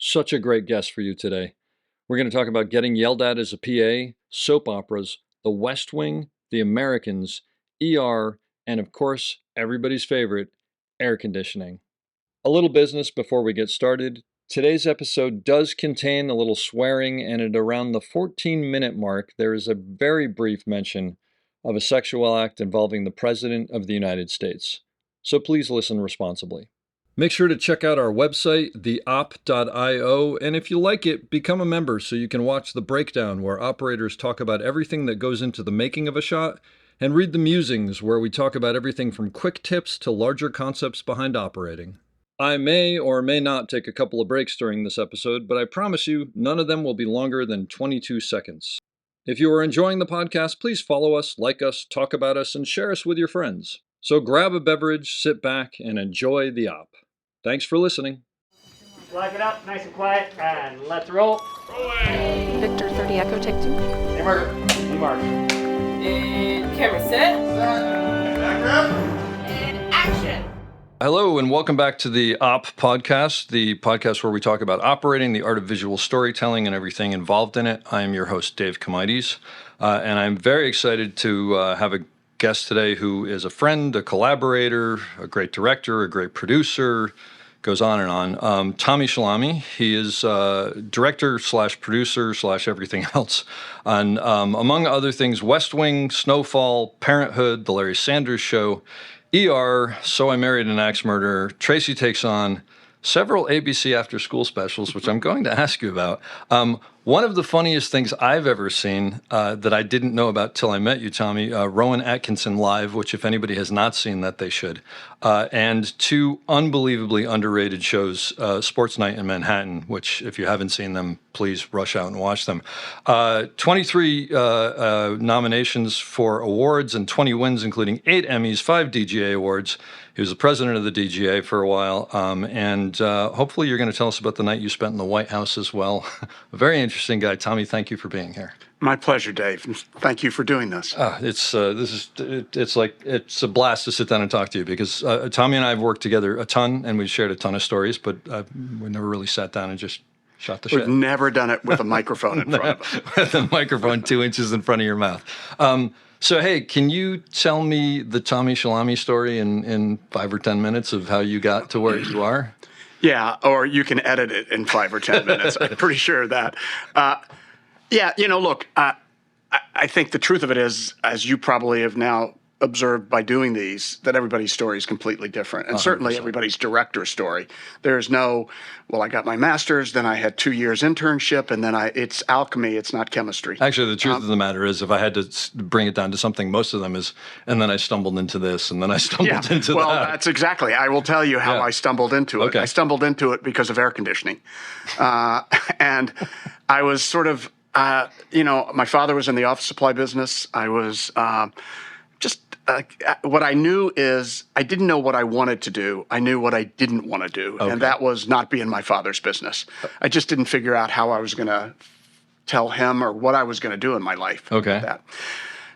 such a great guest for you today. We're going to talk about getting yelled at as a PA, soap operas, The West Wing, The Americans, ER, and of course, everybody's favorite, air conditioning. A little business before we get started. Today's episode does contain a little swearing, and at around the 14-minute mark, there is a very brief mention of a sexual act involving the President of the United States. So please listen responsibly. Make sure to check out our website, theop.io, and if you like it, become a member so you can watch the breakdown where operators talk about everything that goes into the making of a shot, and read the musings where we talk about everything from quick tips to larger concepts behind operating. I may or may not take a couple of breaks during this episode, but I promise you none of them will be longer than 22 seconds. If you are enjoying the podcast, please follow us, like us, talk about us, and share us with your friends. So grab a beverage, sit back, and enjoy the op. Thanks for listening. Lock it up, nice and quiet, and let's roll. Victor 30 Echo, take 2. Hey, Mark. Hey, Mark. And camera set. And action. Hello, and welcome back to the Op Podcast, the podcast where we talk about operating, the art of visual storytelling, and everything involved in it. I am your host, Dave Comides, and I'm very excited to have a guest today who is a friend, a collaborator, a great director, a great producer, goes on and on. Tommy Schlamme. He is director slash producer slash everything else on, among other things, West Wing, Snowfall, Parenthood, The Larry Sanders Show, ER, So I Married an Axe Murderer, Tracy Takes On, several ABC after-school specials, which I'm going to ask you about. One of the funniest things I've ever seen that I didn't know about till I met you, Tommy, Rowan Atkinson Live, which if anybody has not seen that, they should. And two unbelievably underrated shows, Sports Night in Manhattan, which if you haven't seen them, please rush out and watch them. 23 nominations for awards and 20 wins, including 8 Emmys, 5 DGA awards. He was the president of the DGA for a while, and hopefully you're going to tell us about the night you spent in the White House as well. A very interesting guy. Tommy, thank you for being here. My pleasure, Dave. Thank you for doing this. It's a blast to sit down and talk to you because Tommy and I have worked together a ton, and we've shared a ton of stories, but we never really sat down and just shot the shit. We've never done it with a microphone in front of us. With a microphone 2 inches in front of your mouth. So, hey, can you tell me the Tommy Schlamme story in 5 or 10 minutes of how you got to where you are? Yeah, or you can edit it in 5 or 10 minutes. I'm pretty sure of that. Yeah, look, I think the truth of it is, as you probably have now observed by doing these, that everybody's story is completely different. And 100%. Certainly everybody's director's story. There's no, well, I got my master's, then I had 2 years internship, and then it's alchemy, it's not chemistry. Actually, the truth of the matter is, if I had to bring it down to something, most of them is, and then I stumbled into this, and then I stumbled into well, that. Well, that's exactly. I will tell you how I stumbled into it. Okay. I stumbled into it because of air conditioning. And I was sort of, my father was in the office supply business. I was what I knew is I didn't know what I wanted to do. I knew what I didn't want to do, and that was not be in my father's business. I just didn't figure out how I was going to tell him or what I was going to do in my life. Okay. With that.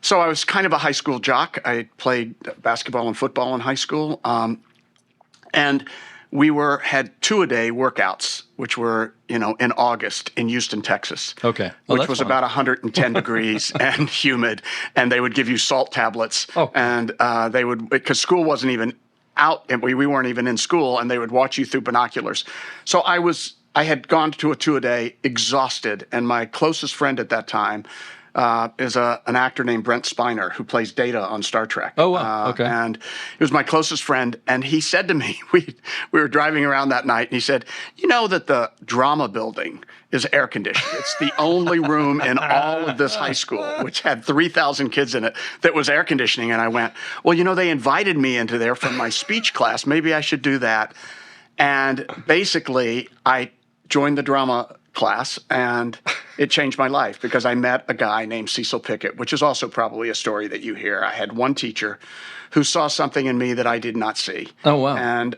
So I was kind of a high school jock. I played basketball and football in high school, and we had 2-a-day workouts, which were, in August in Houston, Texas. Okay. Well, which was fun. about 110 degrees and humid. And they would give you salt tablets. Oh. And they would, because school wasn't even out, and we weren't even in school, and they would watch you through binoculars. So I had gone to a 2-a-day, exhausted, and my closest friend at that time is an actor named Brent Spiner who plays Data on Star Trek. Oh, wow. Okay. And he was my closest friend. And he said to me, we were driving around that night, and he said, you know that the drama building is air conditioned. It's the only room in all of this high school, which had 3,000 kids in it, that was air conditioning. And I went, well, they invited me into there from my speech class. Maybe I should do that. And basically, I joined the drama class, and it changed my life because I met a guy named Cecil Pickett, which is also probably a story that you hear. I had one teacher who saw something in me that I did not see. Oh, wow. And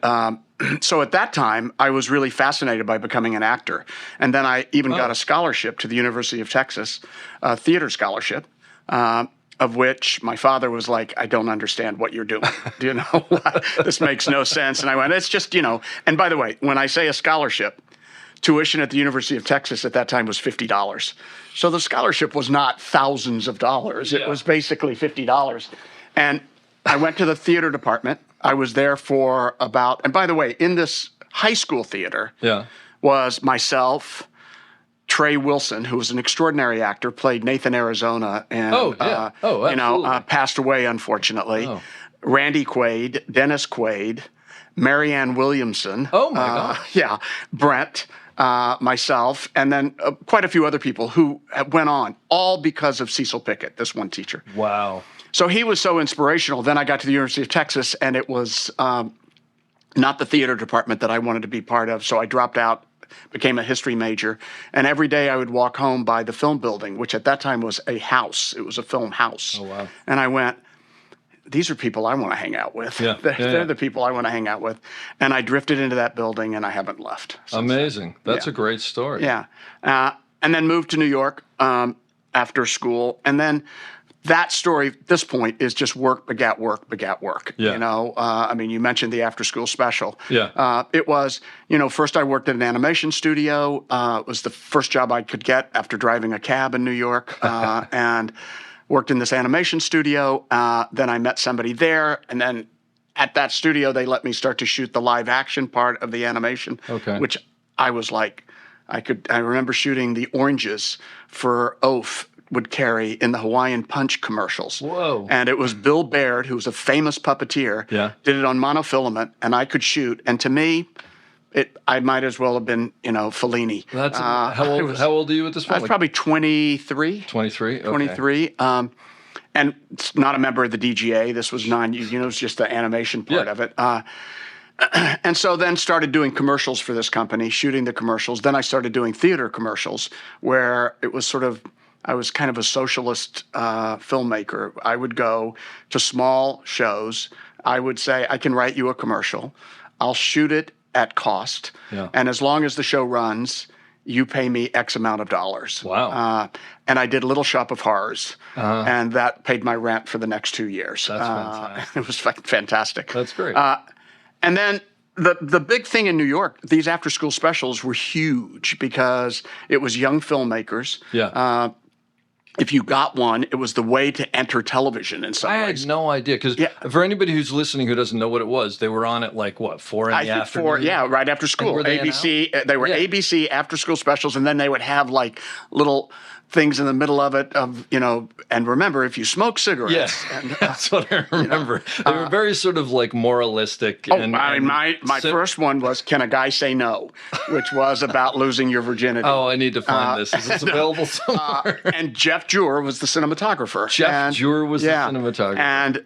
so at that time, I was really fascinated by becoming an actor. And then I even got a scholarship to the University of Texas, a theater scholarship, of which my father was like, I don't understand what you're doing. Do you know? This makes no sense. And I went, it's just, and by the way, when I say a scholarship, tuition at the University of Texas at that time was $50. So the scholarship was not thousands of dollars. It was basically $50. And I went to the theater department. I was there for about, and by the way, in this high school theater was myself, Trey Wilson, who was an extraordinary actor, played Nathan Arizona, and passed away unfortunately. Oh. Randy Quaid, Dennis Quaid, Marianne Williamson. Oh my gosh. Yeah, Brent, myself, and then quite a few other people who went on, all because of Cecil Pickett, this one teacher. Wow. So he was so inspirational. Then I got to the University of Texas, and it was not the theater department that I wanted to be part of, so I dropped out, became a history major, and every day I would walk home by the film building, which at that time was a house. It was a film house. Oh, wow. And I went, these are people I want to hang out with. Yeah. They're the people I want to hang out with. And I drifted into that building, and I haven't left. Amazing. That's a great story. Yeah. And then moved to New York after school. And then that story, at this point, is just work begat work begat work. Yeah. You know, I mean, you mentioned the after-school special. Yeah. It was, you know, first I worked at an animation studio. It was the first job I could get after driving a cab in New York. And worked in this animation studio. Then I met somebody there. And then at that studio, they let me start to shoot the live action part of the animation. Okay. Which I was like, I remember shooting the oranges for Oaf would carry in the Hawaiian Punch commercials. Whoa. And it was Bill Baird, who was a famous puppeteer, did it on monofilament, and I could shoot. And to me, I might as well have been, you know, Fellini. That's how old are you at this point? I was probably 23. 23? Okay. 23. And it's not a member of the DGA. This was it was just the animation part of it. And so then started doing commercials for this company, shooting the commercials. Then I started doing theater commercials where it was I was kind of a socialist filmmaker. I would go to small shows. I would say, I can write you a commercial. I'll shoot it at cost. Yeah. And as long as the show runs, you pay me X amount of dollars. Wow. And I did Little Shop of Horrors, and that paid my rent for the next 2 years. That's fantastic. It was fantastic. That's great. And then the big thing in New York, these after-school specials were huge because it was young filmmakers. Yeah. If you got one, it was the way to enter television in some ways. I had no idea, because for anybody who's listening who doesn't know what it was, they were on at like, what, 4 in the afternoon? Right after school. ABC, they were ABC after-school specials, and then they would have like little things in the middle of it and remember, if you smoke cigarettes. Yeah, that's what I remember. They were very sort of like moralistic. My first one was, Can a Guy Say No? Which was about losing your virginity. Oh, I need to find this. Is this available somewhere? And Jeff Jur was the cinematographer. Jeff Jur was the cinematographer. And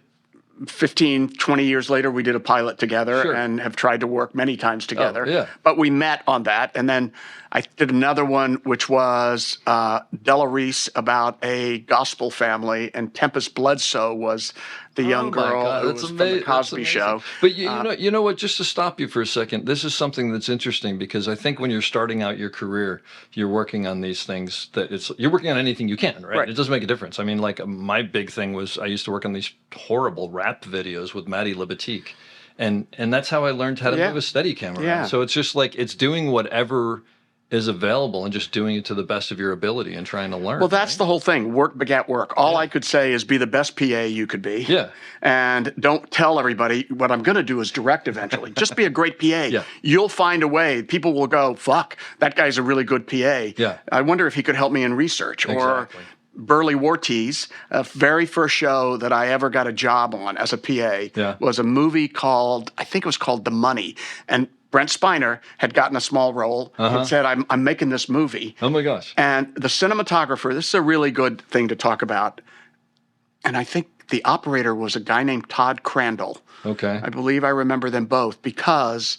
15, 20 years later, we did a pilot together and have tried to work many times together. Oh, yeah. But we met on that. And then I did another one, which was Della Reese about a gospel family, and Tempest Bledsoe was the young girl who was from the Cosby Show. But you know what? Just to stop you for a second, this is something that's interesting, because I think when you're starting out your career, you're working on these things you're working on anything you can, right? It doesn't make a difference. I mean, like my big thing was I used to work on these horrible rap videos with Maddie Libatique, and that's how I learned how to move a Steadicam around. So it's just like it's doing whatever is available and just doing it to the best of your ability and trying to learn. Well, that's the whole thing. Work begat work. All I could say is be the best PA you could be. Yeah. And don't tell everybody what I'm going to do is direct eventually. Just be a great PA. Yeah. You'll find a way. People will go, fuck, that guy's a really good PA. Yeah. I wonder if he could help me in research. Exactly. Or Burley Wartees, very first show that I ever got a job on as a PA was a movie called, I think it was called The Money. And Brent Spiner had gotten a small role and said, I'm making this movie. Oh, my gosh. And the cinematographer, this is a really good thing to talk about. And I think the operator was a guy named Todd Crandall. Okay. I believe I remember them both because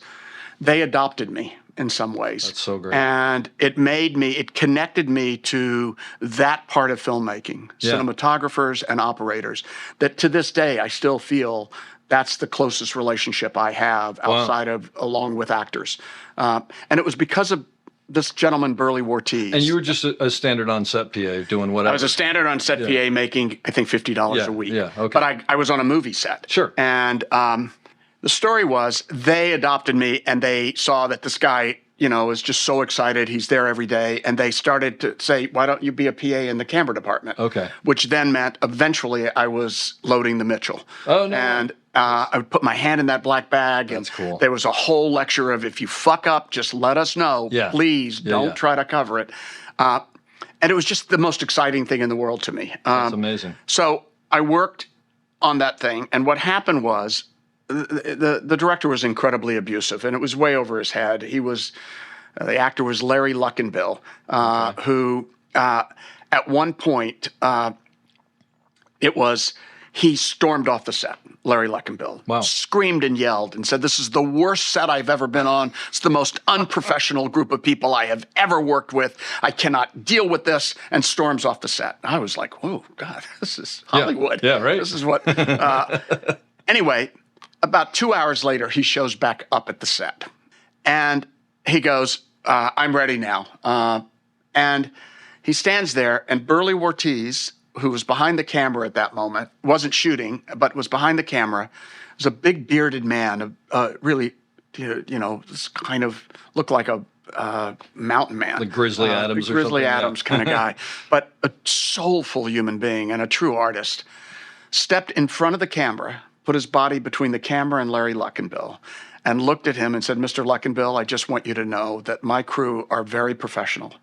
they adopted me in some ways. That's so great. And it connected me to that part of filmmaking, cinematographers and operators, that to this day I still feel that's the closest relationship I have outside of, along with actors. And it was because of this gentleman, Burley Wartees. And you were just a standard on-set PA doing whatever? I was a standard on-set PA making, I think, $50 a week. Yeah, okay. But I was on a movie set. Sure. And the story was they adopted me and they saw that this guy, is just so excited. He's there every day. And they started to say, why don't you be a PA in the camera department? Okay. Which then meant eventually I was loading the Mitchell. Oh, no. And I would put my hand in that black bag. That's and cool. There was a whole lecture of, if you fuck up, just let us know. Yeah. Please Yeah, don't yeah. try to cover it. And it was just the most exciting thing in the world to me. That's amazing. So I worked on that thing. And what happened was the director was incredibly abusive, and it was way over his head. He was the actor was Larry Luckenbill, who at one point he stormed off the set. Larry Luckenbill screamed and yelled and said, "This is the worst set I've ever been on. It's the most unprofessional group of people I have ever worked with. I cannot deal with this," and storms off the set. I was like, "Oh God, this is Hollywood. Yeah, right. This is what." Anyway, about 2 hours later, he shows back up at the set, and he goes, "I'm ready now." And he stands there, and Burley Ortiz, who was behind the camera at that moment, wasn't shooting, but was behind the camera, was a big bearded man, really, this kind of looked like a mountain man. Like Grizzly Adams or Grizzly something, Adams kind of guy, but a soulful human being and a true artist, stepped in front of the camera, put his body between the camera and Larry Luckenbill, and looked at him and said, "Mr. Luckenbill, I just want you to know that my crew are very professional,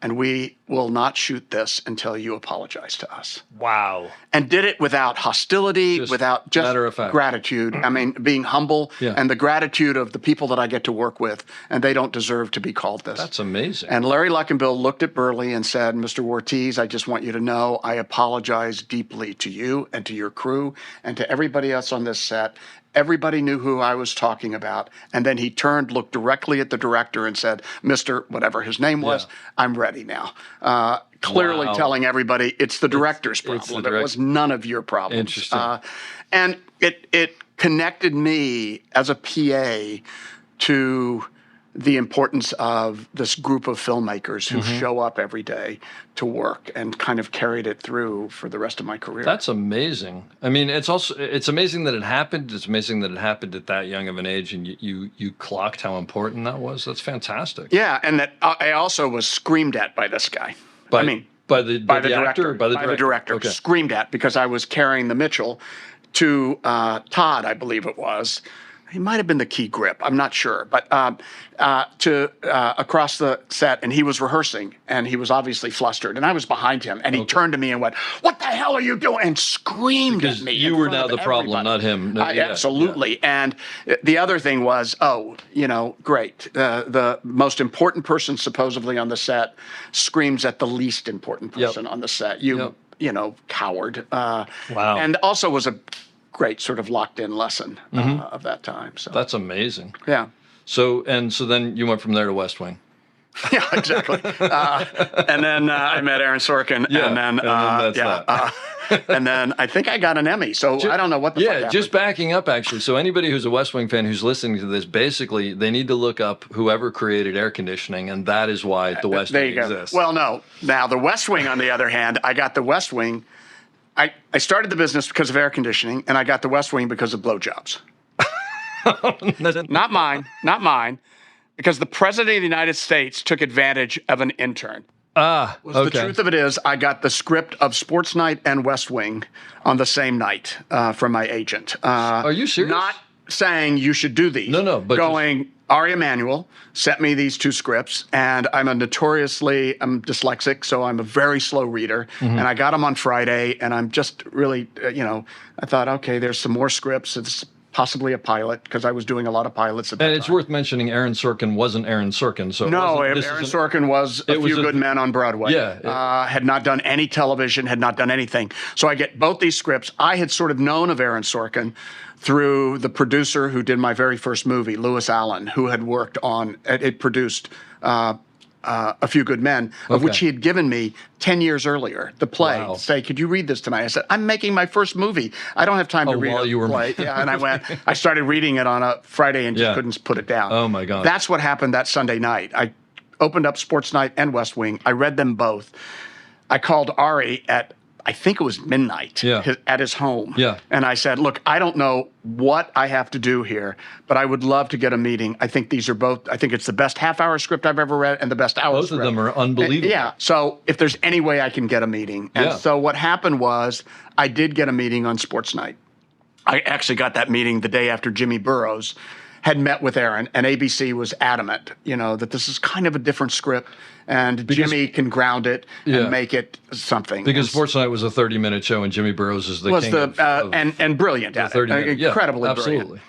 and we will not shoot this until you apologize to us." Wow. And did it without hostility, without just matter of fact. gratitude. I mean, being humble Yeah. and the gratitude of the people that I get to work with, and they don't deserve to be called this. That's amazing. And Larry Luckenbill looked at Burley and said, "Mr. Ortiz, I just want you to know I apologize deeply to you and to your crew and to everybody else on this set. Everybody knew who I was talking about." And then he turned, looked directly at the director and said, "Mr. whatever his name was, I'm ready now." Clearly telling everybody it's the director's problem. It was none of your problems. Interesting. And it connected me as a PA to the importance of this group of filmmakers who show up every day to work, and kind of carried it through for the rest of my career. That's amazing. I mean, it's amazing that it happened. It's amazing that it happened at that young of an age, and you clocked how important that was. That's fantastic. Yeah, and that I also was screamed at by this guy. By the director. actor? By the director. Okay. Screamed at because I was carrying the Mitchell to Todd, I believe it was. He might have been the key grip. I'm not sure, but across the set, and he was rehearsing, and he was obviously flustered, and I was behind him, and he turned to me and went, "What the hell are you doing?" and screamed at me. You were now the problem, not him. No, absolutely. Yeah. And the other thing was, great. The most important person supposedly on the set screams at the least important person on the set. You coward. Wow. And also was a great sort of locked-in lesson of that time. So that's amazing. Yeah. So then you went from there to West Wing. Yeah, exactly. And then I met Aaron Sorkin. Yeah, and then that's that. and then I think I got an Emmy. So I don't know what the fuck happened. Just backing up, actually. So anybody who's a West Wing fan who's listening to this, basically, they need to look up whoever created air conditioning, and that is why the West Wing exists. Well, no. Now, the West Wing, on the other hand, I got the West Wing. I started the business because of air conditioning, and I got the West Wing because of blowjobs. Not mine, because the President of the United States took advantage of an intern. The truth of it is, I got the script of Sports Night and West Wing on the same night from my agent. Are you serious? Not saying you should do these. No, but Ari Emanuel sent me these two scripts, and I'm dyslexic, so I'm a very slow reader. And I got them on Friday, and I'm just really, I thought, okay, there's some more scripts. It's possibly a pilot, because I was doing a lot of pilots at that time. And it's worth mentioning Aaron Sorkin wasn't Aaron Sorkin. So Aaron Sorkin was A Few Good Men on Broadway. Yeah. Had not done any television, had not done anything. So I get both these scripts. I had sort of known of Aaron Sorkin through the producer who did my very first movie, Lewis Allen, who had worked on, it produced A Few Good Men, of which he had given me 10 years earlier, the play. Wow. Say, could you read this tonight? I said, I'm making my first movie. I don't have time to read a play. Yeah, and I started reading it on a Friday and just couldn't put it down. Oh, my God. That's what happened that Sunday night. I opened up Sports Night and West Wing. I read them both. I called Ari at I think it was midnight at his home. Yeah. And I said, look, I don't know what I have to do here, but I would love to get a meeting. I think these are both, I think it's the best half-hour script I've ever read and the best hour Both script. of them are unbelievable. Yeah. So if there's any way I can get a meeting. And so what happened was I did get a meeting on Sports Night. I actually got that meeting the day after Jimmy Burrows had met with Aaron, and ABC was adamant, that this is kind of a different script, and Jimmy can ground it and make it something. Because Sports Night was a 30-minute show, and Jimmy Burrows is the king of and brilliant at it, incredibly absolutely. brilliant.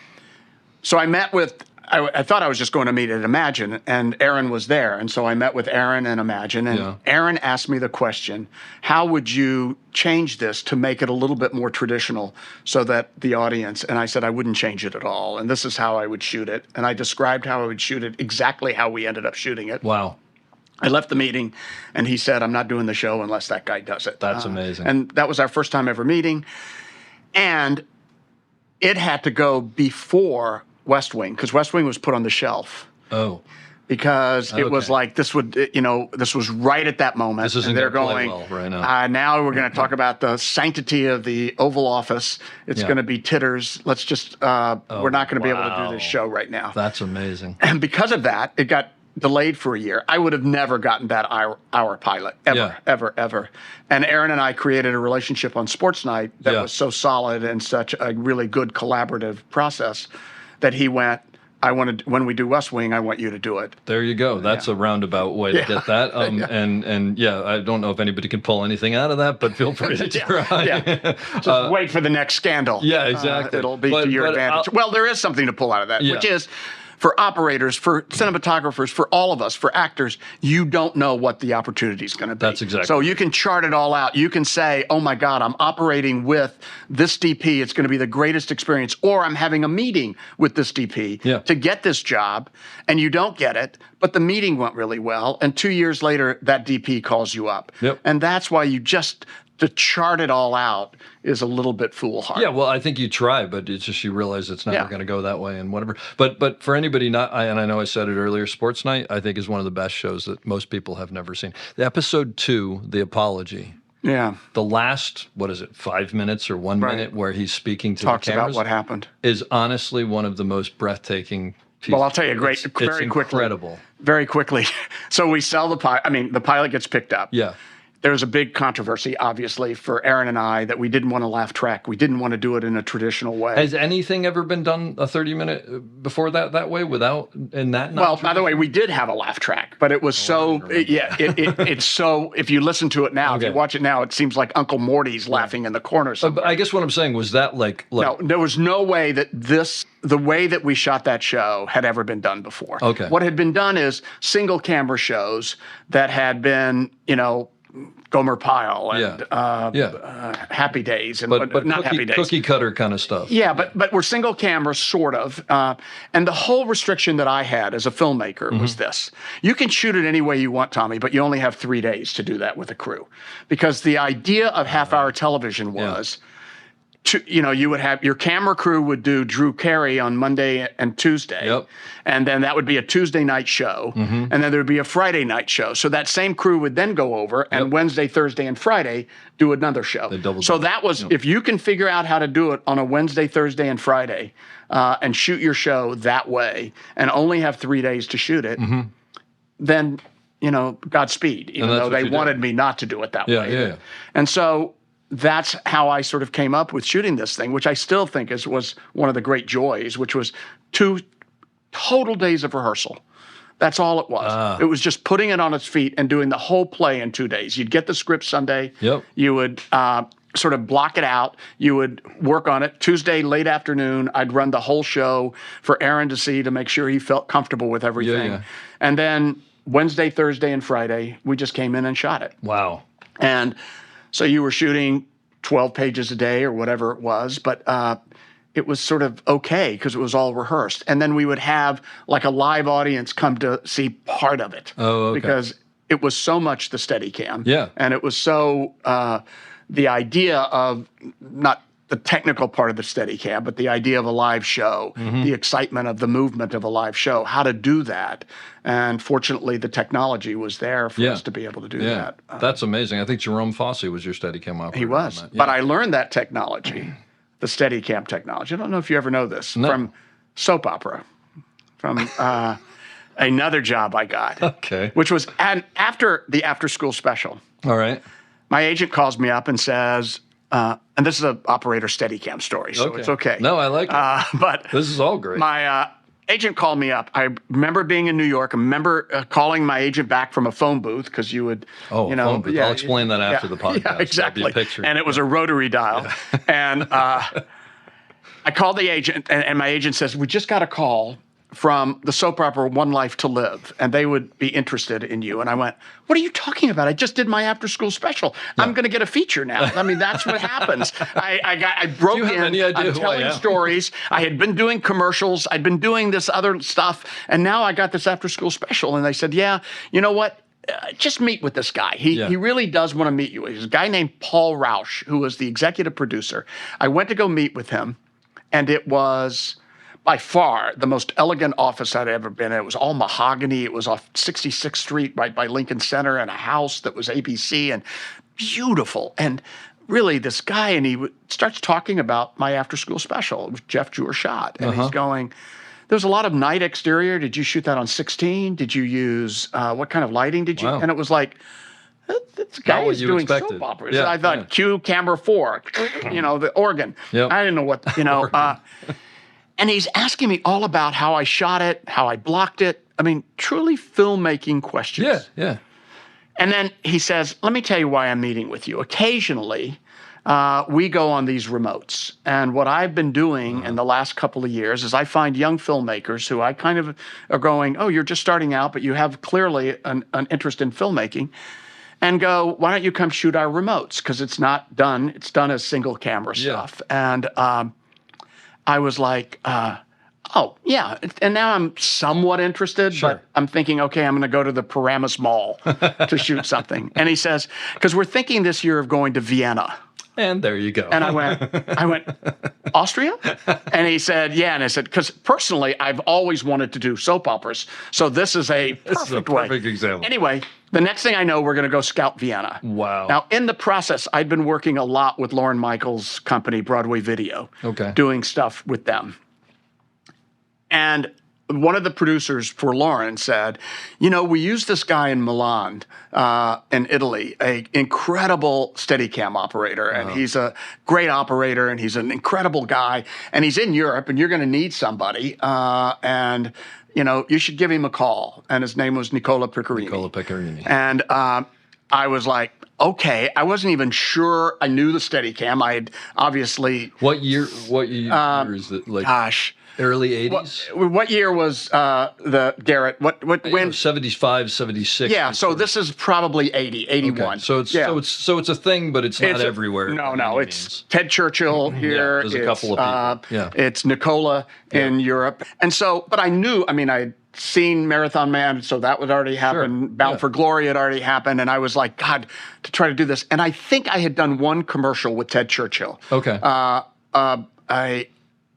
So I met with. I thought I was just going to meet at Imagine, and Aaron was there. And so I met with Aaron and Imagine, and Aaron asked me the question, how would you change this to make it a little bit more traditional so that the audience, and I said I wouldn't change it at all, and this is how I would shoot it. And I described how I would shoot it, exactly how we ended up shooting it. Wow. I left the meeting, and he said, I'm not doing the show unless that guy does it. That's amazing. And that was our first time ever meeting. And it had to go before West Wing, because West Wing was put on the shelf. Oh. Because it was like, this was right at that moment. This isn't going to play well right now. Now we're going to talk about the sanctity of the Oval Office. It's going to be titters. Let's just, we're not going to be able to do this show right now. That's amazing. And because of that, it got delayed for a year. I would have never gotten that hour pilot, ever. And Aaron and I created a relationship on Sports Night that was so solid and such a really good collaborative process that he went, when we do West Wing, I want you to do it. There you go. That's a roundabout way to get that. And I don't know if anybody can pull anything out of that, but feel free to try. Just wait for the next scandal. Yeah, exactly. It'll be to your advantage. Well, there is something to pull out of that, which is, for operators, for cinematographers, for all of us, for actors, you don't know what the opportunity is going to be. That's exactly. So you can chart it all out. You can say, oh my God, I'm operating with this DP. It's going to be the greatest experience. Or I'm having a meeting with this DP to get this job, and you don't get it, but the meeting went really well. And 2 years later, that DP calls you up. And that's why to chart it all out is a little bit foolhardy. Yeah, well, I think you try, but it's just you realize it's never going to go that way and whatever. But for anybody and I know I said it earlier, Sports Night, I think is one of the best shows that most people have never seen. The episode 2, The Apology. Yeah. The last, 5 minutes or 1 minute where he's speaking to Talks the cameras about what happened. Is honestly one of the most breathtaking pieces. Well, I'll tell you, very it's quickly. Incredible. Very quickly. So we sell the pilot. I mean, the pilot gets picked up. Yeah. There was a big controversy, obviously, for Aaron and I that we didn't want to laugh track. We didn't want to do it in a traditional way. Has anything ever been done a 30-minute before that way without in that? Well, by the way, we did have a laugh track, but it was it's so. If you listen to it now, if you watch it now, it seems like Uncle Morty's laughing in the corner somewhere. I guess what I'm saying was that no, there was no way that the way that we shot that show had ever been done before. Okay. What had been done is single camera shows that had been, Gomer Pyle and Happy Days, and but not Happy Days, cookie cutter kind of stuff. Yeah, but we're single camera, sort of. And the whole restriction that I had as a filmmaker was this: you can shoot it any way you want, Tommy, but you only have 3 days to do that with a crew, because the idea of half-hour television was. You would have your camera crew would do Drew Carey on Monday and Tuesday, and then that would be a Tuesday night show, and then there would be a Friday night show. So that same crew would then go over and Wednesday, Thursday, and Friday do another show. So that was if you can figure out how to do it on a Wednesday, Thursday, and Friday, and shoot your show that way, and only have 3 days to shoot it, then Godspeed. Even though they wanted me not to do it that way, and so. That's how I sort of came up with shooting this thing, which I still think was one of the great joys, which was 2 total days of rehearsal. That's all it was. It was just putting it on its feet and doing the whole play in 2 days. You'd get the script Sunday. You would sort of block it out. You would work on it. Tuesday, late afternoon, I'd run the whole show for Aaron to see to make sure he felt comfortable with everything. And then Wednesday, Thursday, and Friday, we just came in and shot it. Wow. And so you were shooting 12 pages a day or whatever it was, but it was sort of okay because it was all rehearsed. And then we would have like a live audience come to see part of it because it was so much the Steadicam. And it was so the idea of not the technical part of the Steadicam, but the idea of a live show, the excitement of the movement of a live show, how to do that. And fortunately, the technology was there for us to be able to do that. That's amazing. I think Jerome Fosse was your Steadicam operator. He was. On that. But I learned that technology, the Steadicam technology. I don't know if you ever know this, from soap opera, from another job I got. Okay. Which was after the after-school special. All right. My agent calls me up and says, and this is an operator Steadicam story, so it's okay. No, I like it. But this is all great. My agent called me up. I remember being in New York. I remember calling my agent back from a phone booth because you would, phone booth. I'll explain that after the podcast. Yeah, exactly. That'll be a picture. And it was a rotary dial. And I called the agent, and my agent says, we just got a call from the soap opera One Life to Live, and they would be interested in you. And I went, what are you talking about? I just did my after-school special. I'm going to get a feature now. I mean, that's what happens. I broke in. I'm telling stories. I had been doing commercials. I'd been doing this other stuff, and now I got this after-school special. And they said, yeah, you know what? Just meet with this guy. He really does want to meet you. He's a guy named Paul Rausch, who was the executive producer. I went to go meet with him, and it was by far the most elegant office I'd ever been in. It was all mahogany. It was off 66th Street right by Lincoln Center, in a house that was ABC and beautiful. And really this guy, and he starts talking about my after-school special. It was Jeff Jewar shot. And he's going, there's a lot of night exterior. Did you shoot that on 16? Did you use, what kind of lighting did you? And it was like, this guy is doing soap operas. I thought, cue camera 4, the organ. I didn't know what, and he's asking me all about how I shot it, how I blocked it. I mean, truly filmmaking questions. Yeah. And then he says, let me tell you why I'm meeting with you. Occasionally, we go on these remotes. And what I've been doing in the last couple of years is I find young filmmakers who I kind of are going, oh, you're just starting out, but you have clearly an interest in filmmaking. And go, why don't you come shoot our remotes? Because it's not done. It's done as single camera stuff. And I was like, oh, yeah. And now I'm somewhat interested, but I'm thinking, okay, I'm going to go to the Paramus Mall to shoot something. And he says, because we're thinking this year of going to Vienna. And there you go. And I went, Austria? And he said, yeah. And I said, because personally, I've always wanted to do soap operas. So this is a perfect example. Anyway, the next thing I know, we're going to go scout Vienna. Wow. Now, in the process, I'd been working a lot with Lorne Michaels' company, Broadway Video, doing stuff with them. And one of the producers for Lorne said, we used this guy in Milan, in Italy, an incredible Steadicam operator. And he's a great operator, and he's an incredible guy. And he's in Europe, and you're going to need somebody. You should give him a call. And his name was Nicola Piccarini. And I was like, okay. I wasn't even sure I knew the Steadicam. I had obviously... What year is it? Like, gosh. Early 80s? What year was the Garrett? When? 75, 76. Yeah, so this is probably 80, 81. Okay. So it's a thing, but it's not everywhere. No, it's Ted Churchill here. There's a couple of people. It's Nicola in Europe. And so, but I knew, I had seen Marathon Man, so that would already happen. Bound for Glory had already happened. And I was like, God, to try to do this. And I think I had done one commercial with Ted Churchill. Okay.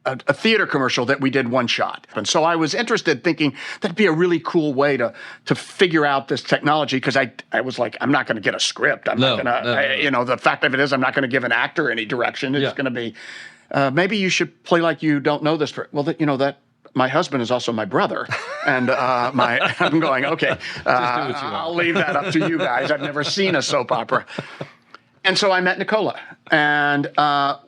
A theater commercial that we did one shot. And so I was interested, thinking that'd be a really cool way to figure out this technology, because I was like, I'm not going to get a script. I'm not going to, the fact of it is, I'm not going to give an actor any direction. It's going to be, maybe you should play like you don't know this. That my husband is also my brother. And I'm going, okay, I'll leave that up to you guys. I've never seen a soap opera. And so I met Nicola, and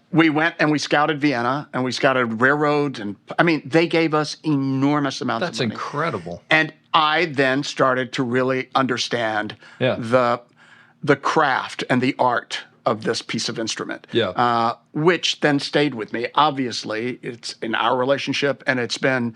we went and we scouted Vienna, and we scouted railroads, and they gave us enormous amounts of money. That's incredible. And I then started to really understand the craft and the art of this piece of instrument, which then stayed with me. Obviously, it's in our relationship, and it's been,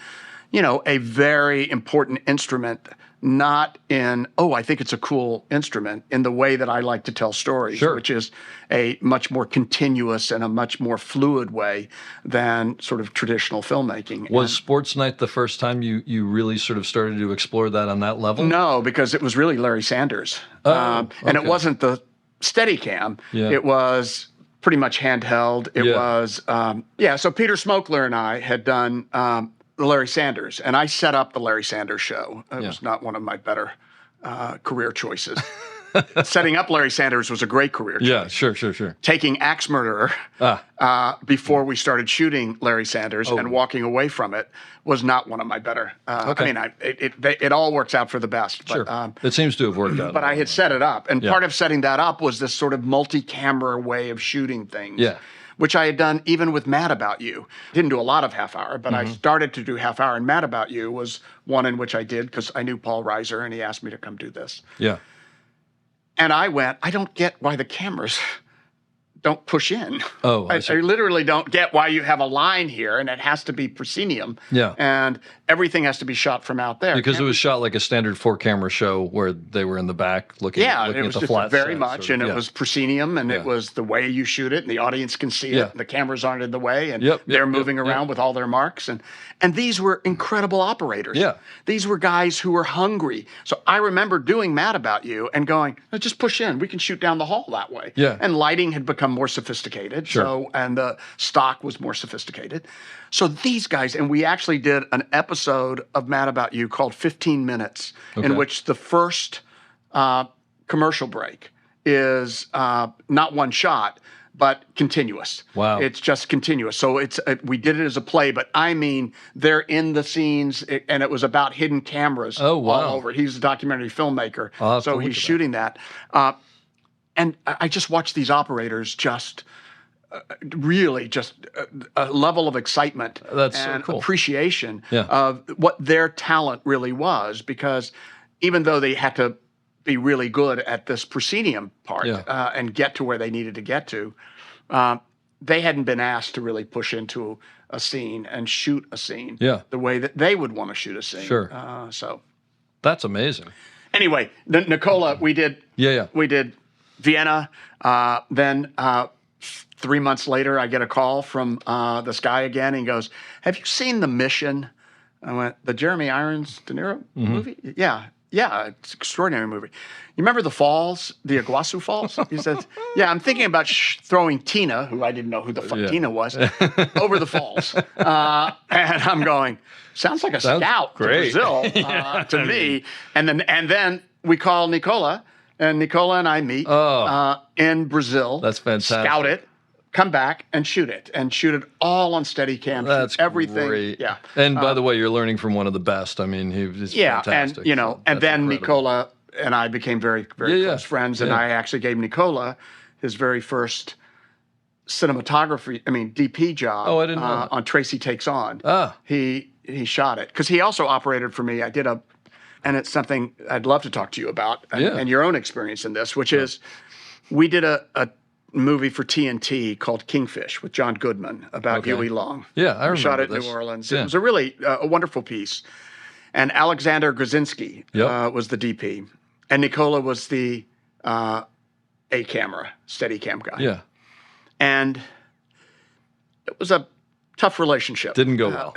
a very important instrument. Not in, I think it's a cool instrument, in the way that I like to tell stories, which is a much more continuous and a much more fluid way than sort of traditional filmmaking. Was Sports Night the first time you really sort of started to explore that on that level? No, because it was really Larry Sanders. And it wasn't the Steadicam. It was pretty much handheld. It Yeah. was, so Peter Smokler and I had done the Larry Sanders, and I set up the Larry Sanders show. It was not one of my better career choices. Setting up Larry Sanders was a great career choice. Yeah, sure. Taking Axe Murderer before we started shooting Larry Sanders and walking away from it was not one of my better. Okay. I mean, it all works out for the best. But, Sure. It seems to have worked out. but I had set it up. And part of setting that up was this sort of multi-camera way of shooting things. Yeah. Which I had done even with Mad About You. Didn't do a lot of half hour, but I started to do half hour. And Mad About You was one in which I did because I knew Paul Reiser and he asked me to come do this. Yeah. And I went, I don't get why the cameras don't push in. Oh, I I see. literally don't get why you have a line here and it has to be proscenium. Yeah. And everything has to be shot from out there. Because it was shot like a standard 4-camera show where they were in the back looking, Yeah, looking it was at the just flat very set, much, sort of. and it was proscenium, and it was the way you shoot it, and the audience can see Yeah. it, and the cameras aren't in the way, and Yep, they're yep, moving yep, around with all their marks, and these were incredible operators. Yeah. These were guys who were hungry. So I remember doing Mad About You and going, "Oh, just push in, we can shoot down the hall that way. Yeah. And lighting had become more sophisticated, and the stock was more sophisticated. So these guys, and we actually did an episode of Mad About You called 15 Minutes, in which the first commercial break is not one shot, but continuous. Wow. It's just continuous. So we did it as a play, but I mean, they're in the scenes, and it was about hidden cameras all over. He's a documentary filmmaker, I'll have to so look he's at that. shooting that. And I just watched these operators just really just a level of excitement That's so and cool. appreciation Yeah. of what their talent really was, because even though they had to be really good at this proscenium part and get to where they needed to get to, they hadn't been asked to really push into a scene and shoot a scene the way that they would want to shoot a scene. Sure. So That's amazing. anyway, Nicola, we did we did Vienna. Then 3 months later, I get a call from this guy again. And he goes, "Have you seen The Mission?" I went, "The Jeremy Irons De Niro movie?" Yeah, it's an extraordinary movie. You remember the falls, the Iguazu Falls? He said, "Yeah, I'm thinking about throwing Tina," who I didn't know who the fuck Tina was, over the falls. And I'm going, sounds like a scout great. to Brazil to me. And then we call Nicola, and Nicola and I meet in Brazil. That's fantastic. Scout it, come back and shoot it all on Steadicam. That's everything. great. Yeah. And by the way, you're learning from one of the best. I mean, he's fantastic. And so and that's then incredible. Nicola and I became very, very close friends. And I actually gave Nicola his very first DP job. Oh, I didn't know that. On Tracy Takes On. Ah. He shot it because he also operated for me. I did and it's something I'd love to talk to you about and your own experience in this, which is we did a movie for TNT called Kingfish with John Goodman about Huey Long. Yeah, I remember We shot it in this. New Orleans. Yeah. It was a really a wonderful piece. And Alexander Grzinski was the DP. And Nicola was the A-camera, Steadicam guy. Yeah. And it was a tough relationship. Didn't go well.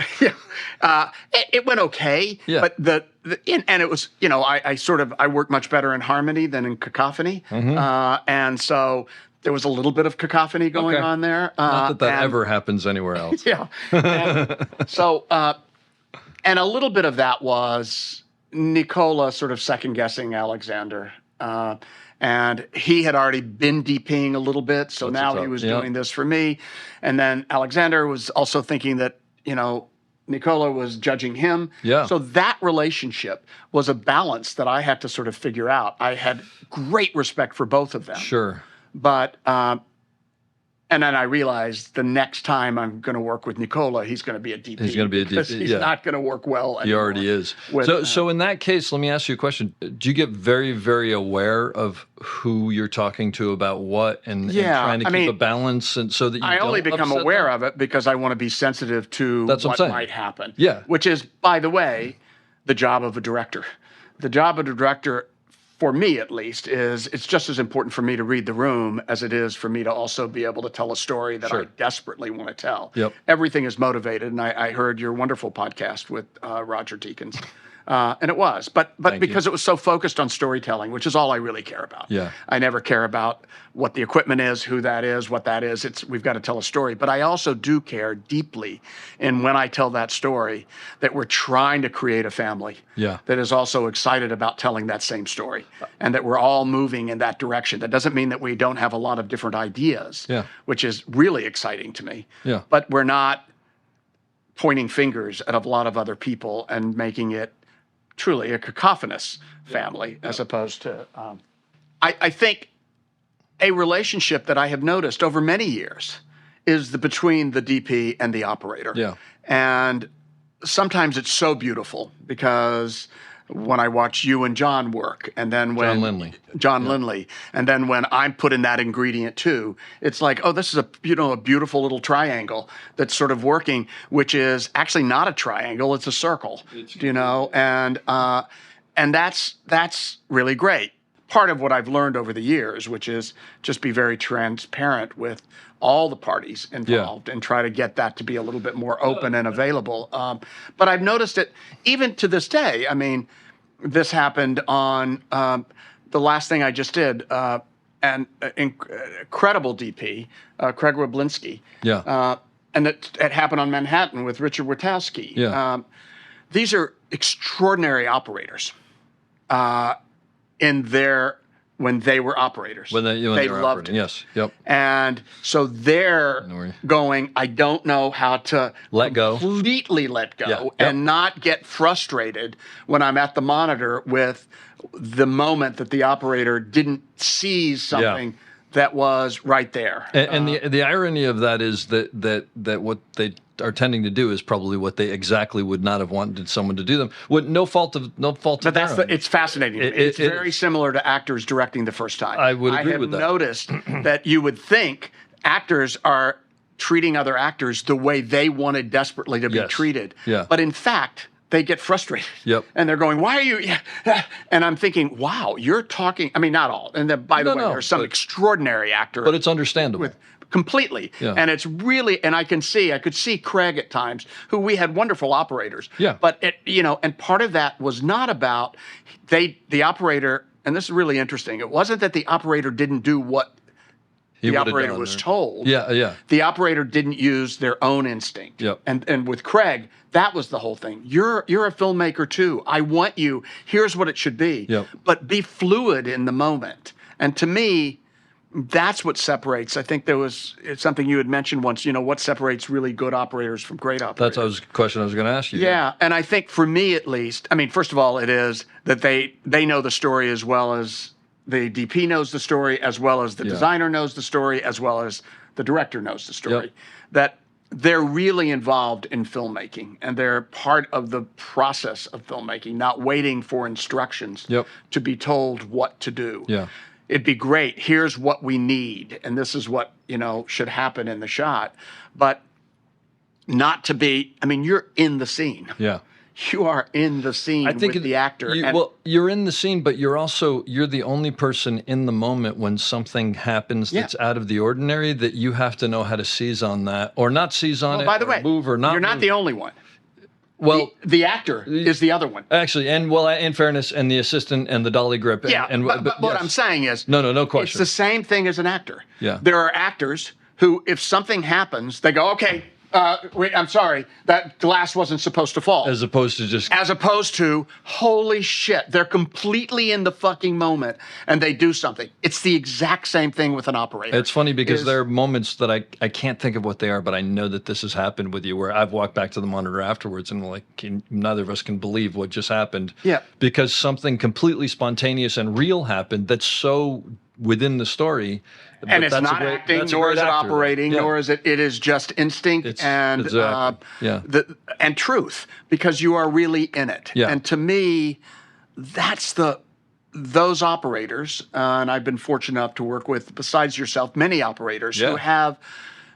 It went okay. Yeah. But and it was, I work much better in harmony than in cacophony. And so there was a little bit of cacophony going on there. Not that ever happens anywhere else. Yeah. And so, and a little bit of that was Nicola sort of second guessing Alexander. And he had already been DPing a little bit. So now he was doing this for me. And then Alexander was also thinking that, Nicola was judging him. Yeah. So that relationship was a balance that I had to sort of figure out. I had great respect for both of them. Sure. But, and then I realized the next time I'm going to work with Nicola, he's going to be a DP. He's going to be a DP, because he's not going to work well anymore. He already is. So in that case, let me ask you a question. Do you get very, very aware of who you're talking to about what and trying to keep a balance and so that you I only become aware of it because I want to be sensitive to what might happen. Yeah. Which is, by the way, the job of a director. The job of a director, for me at least, is it's just as important for me to read the room as it is for me to also be able to tell a story that I desperately want to tell. Yep. Everything is motivated, and I heard your wonderful podcast with Roger Deakins And it was, but Thank because you. it was so focused on storytelling, which is all I really care about. Yeah. I never care about what the equipment is, who that is, what that is. We've got to tell a story. But I also do care deeply in when I tell that story that we're trying to create a family Yeah. that is also excited about telling that same story, and that we're all moving in that direction. That doesn't mean that we don't have a lot of different ideas, Yeah. which is really exciting to me. Yeah. But we're not pointing fingers at a lot of other people and making it truly a cacophonous family, as opposed to, I think a relationship that I have noticed over many years is between the DP and the operator. Yeah. And sometimes it's so beautiful because when I watch you and John work, and then when John Lindley. Lindley, and then when I'm put in that ingredient too, it's like, oh, this is a beautiful little triangle that's sort of working, which is actually not a triangle, it's a circle, and that's really great. Part of what I've learned over the years, which is just be very transparent with all the parties involved and try to get that to be a little bit more open and available. But I've noticed it even to this day. I mean, this happened on the last thing I just did, and incredible DP, Craig Wablinski. Yeah. And it happened on Manhattan with Richard Witowski. Yeah. These are extraordinary operators when they were operators. When they were loved operating. it. Yes. Yep. And so they're going, I don't know how to completely let go Yeah. Yep. and not get frustrated when I'm at the monitor with the moment that the operator didn't seize something that was right there. And the irony of that is that what they are tending to do is probably what they exactly would not have wanted someone to do them. With no fault of But their own. it's fascinating. It's very similar to actors directing the first time. I would agree with that. I have noticed that you would think actors are treating other actors the way they wanted desperately to be treated. Yeah. But in fact, they get frustrated. Yep. And they're going, why are you? And I'm thinking, wow, you're talking. I mean, not all. And then, by the way, there are some extraordinary actors. But it's understandable. Completely. Yeah. And it's really, and I could see Craig at times, who we had wonderful operators. Yeah. But and part of that was not about the operator, and this is really interesting. It wasn't that the operator didn't do what the operator was told. Yeah, yeah. The operator didn't use their own instinct. Yep. And with Craig, that was the whole thing. You're a filmmaker too. I want you. Here's what it should be. Yep. But be fluid in the moment. And to me, that's what separates. I think it's something you had mentioned once, what separates really good operators from great operators. That's a question I was going to ask you. Yeah, and I think for me at least, I mean, first of all, it is that they know the story as well as the DP knows the story, as well as the designer knows the story, as well as the director knows the story. Yep. That they're really involved in filmmaking, and they're part of the process of filmmaking, not waiting for instructions to be told what to do. Yeah. It'd be great. Here's what we need, and this is what should happen in the shot. But not to be. I mean, you're in the scene. Yeah. You are in the scene with the actor. You're in the scene, but you're the only person in the moment when something happens that's out of the ordinary, that you have to know how to seize on that, or not seize on it. By the way, move or not. You're not the only one. Well, the actor is the other one. Actually, in fairness, and the assistant and the dolly grip. But what I'm saying is, no question. It's the same thing as an actor. Yeah. There are actors who, if something happens, they go, okay. I'm sorry, that glass wasn't supposed to fall. As opposed to, holy shit, they're completely in the fucking moment and they do something. It's the exact same thing with an operator. It's funny because there are moments that I can't think of what they are, but I know that this has happened with you, where I've walked back to the monitor afterwards and neither of us can believe what just happened. Yeah. Because something completely spontaneous and real happened that's so within the story. And it's not acting, nor is it operating, nor is it is just instinct and truth, because you are really in it. Yeah. And to me, that's those operators, and I've been fortunate enough to work with, besides yourself, many operators who have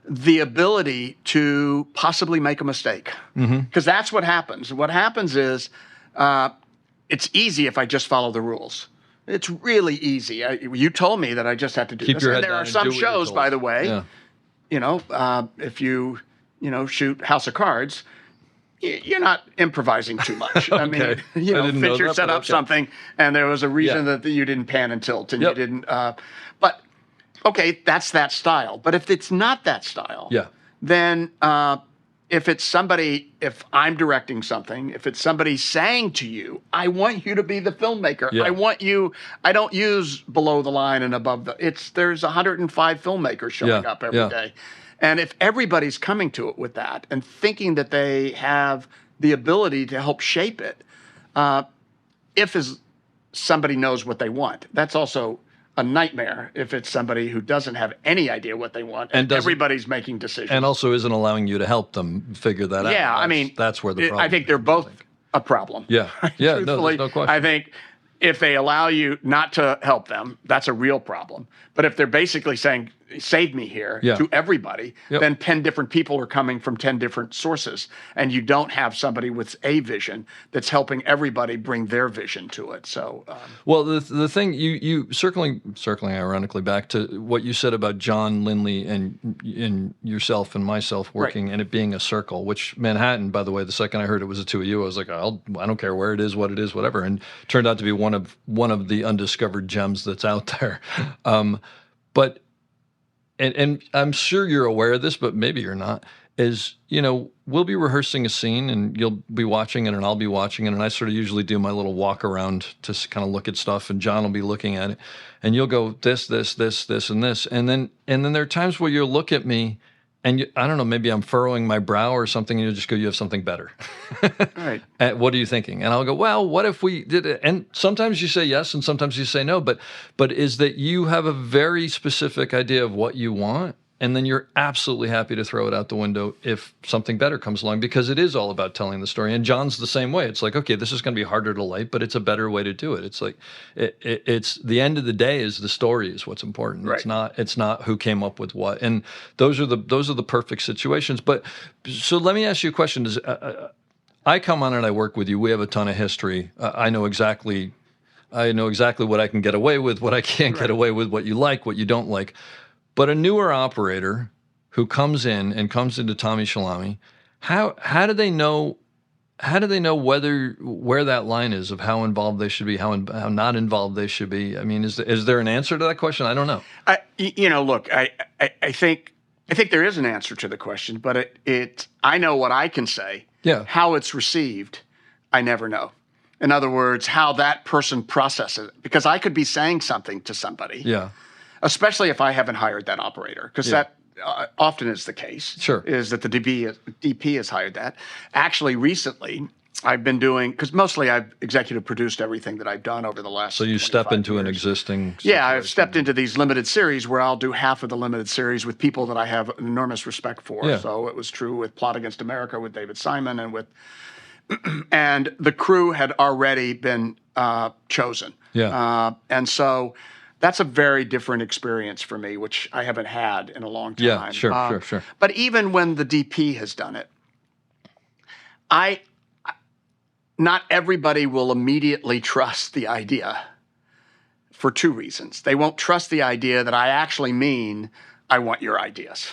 the ability to possibly make a mistake. Because that's what happens. What happens is it's easy if I just follow the rules. It's really easy. You told me that I just have to do this. Your head and there down are some shows, by the way, Yeah. if you shoot House of Cards, you're not improvising too much. I mean, Okay. you I know, didn't know Fisher that, set but up okay. something, and there was a reason Yeah. that you didn't pan and tilt, and Yep. you didn't. But okay, that's that style. But if it's not that style, Yeah. then if I'm directing something, if it's somebody saying to you, I want you to be the filmmaker. Yeah. I don't use below the line and above there's 105 filmmakers showing Yeah, up every yeah. day. And if everybody's coming to it with that and thinking that they have the ability to help shape it, somebody knows what they want, that's also a nightmare if it's somebody who doesn't have any idea what they want and everybody's making decisions. And also isn't allowing you to help them figure that out. Yeah, I mean, that's where the problem I think they're both a problem. Yeah. Yeah, no, Truthfully, there's no question. I think if they allow you not to help them, that's a real problem. But if they're basically saying, save me here Yeah. to everybody, Yep. then 10 different people are coming from 10 different sources. And you don't have somebody with a vision that's helping everybody bring their vision to it. So, Well, the thing you circling ironically back to what you said about John Lindley and yourself and myself working and it being a circle, which Manhattan, by the way, the second I heard it was the two of you, I was like, I don't care where it is, what it is, whatever, and turned out to be one of the undiscovered gems that's out there. But and I'm sure you're aware of this, but maybe you're not. Is, we'll be rehearsing a scene and you'll be watching it and I'll be watching it. And I sort of usually do my little walk around to kind of look at stuff and John will be looking at it and you'll go this, and this. And then there are times where you'll look at me and I don't know, maybe I'm furrowing my brow or something and you'll just go, you have something better. right. And what are you thinking? And I'll go, well, what if we did it? And sometimes you say yes and sometimes you say no, but is that you have a very specific idea of what you want. And then you're absolutely happy to throw it out the window if something better comes along, because it is all about telling the story. And John's the same way. It's like, okay, this is going to be harder to light, but it's a better way to do it. It's like, it's the end of the day is the story is what's important. Right. It's not who came up with what. And those are the perfect situations. But so let me ask you a question. I come on and I work with you. We have a ton of history. I know exactly what I can get away with, what I can't get away with, what you like, what you don't like. But a newer operator who comes into Tommy Schlamme, how do they know where that line is of how involved they should be, how not involved they should be? I mean, is there an answer to that question? I don't know. Look, I think there is an answer to the question, but I know what I can say. Yeah. How it's received, I never know. In other words, how that person processes it, because I could be saying something to somebody. Yeah. Especially if I haven't hired that operator, because that often is the case. Sure. Is that the DP has hired that. Actually, recently, I've been doing, because mostly I've executive produced everything that I've done over the last So you step into years. an existing Yeah, I've situation. stepped into these limited series where I'll do half of the limited series with people that I have enormous respect for. Yeah. So it was true with Plot Against America with David Simon and the crew had already been chosen. Yeah. And so that's a very different experience for me, which I haven't had in a long time. Yeah, sure. But even when the DP has done it, not everybody will immediately trust the idea for two reasons. They won't trust the idea that I actually mean I want your ideas.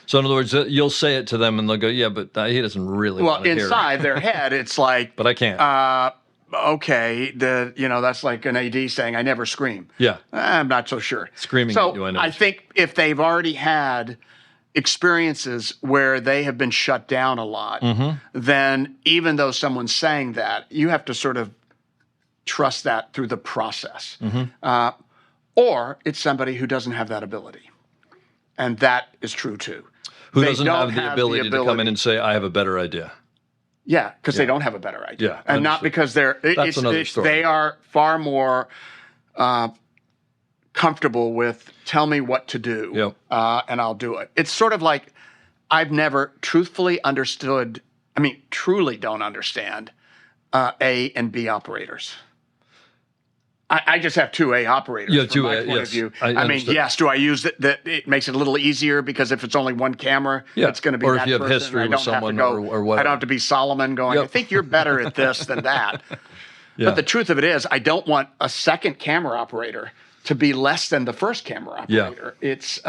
So in other words, you'll say it to them and they'll go, yeah, but he doesn't really Well, want to hear it. inside their head, it's like, But I can't. okay, that's like an AD saying, I never scream. Yeah. I'm not so sure. Screaming so at you, I know. I think if they've already had experiences where they have been shut down a lot, then even though someone's saying that, you have to sort of trust that through the process. Or it's somebody who doesn't have that ability. And that is true too. Who They doesn't don't have the ability to come in and say, I have a better idea. Yeah, because they don't have a better idea. Yeah, and not understood. because another story. they are far more comfortable with tell me what to do, Yep. and I'll do it. It's sort of like I've never truly don't understand A and B operators. I just have two A operators Yeah, from two my A, point yes. of view. I I mean, understood. yes, do I use it? That it makes it a little easier because if it's only one camera, Yeah, it's going to be or if that you have person. history I with don't have to someone go, or whatever. I don't have to be Solomon going, Yep. I think you're better at this than that. Yeah. But the truth of it is, I don't want a second camera operator to be less than the first camera operator. It's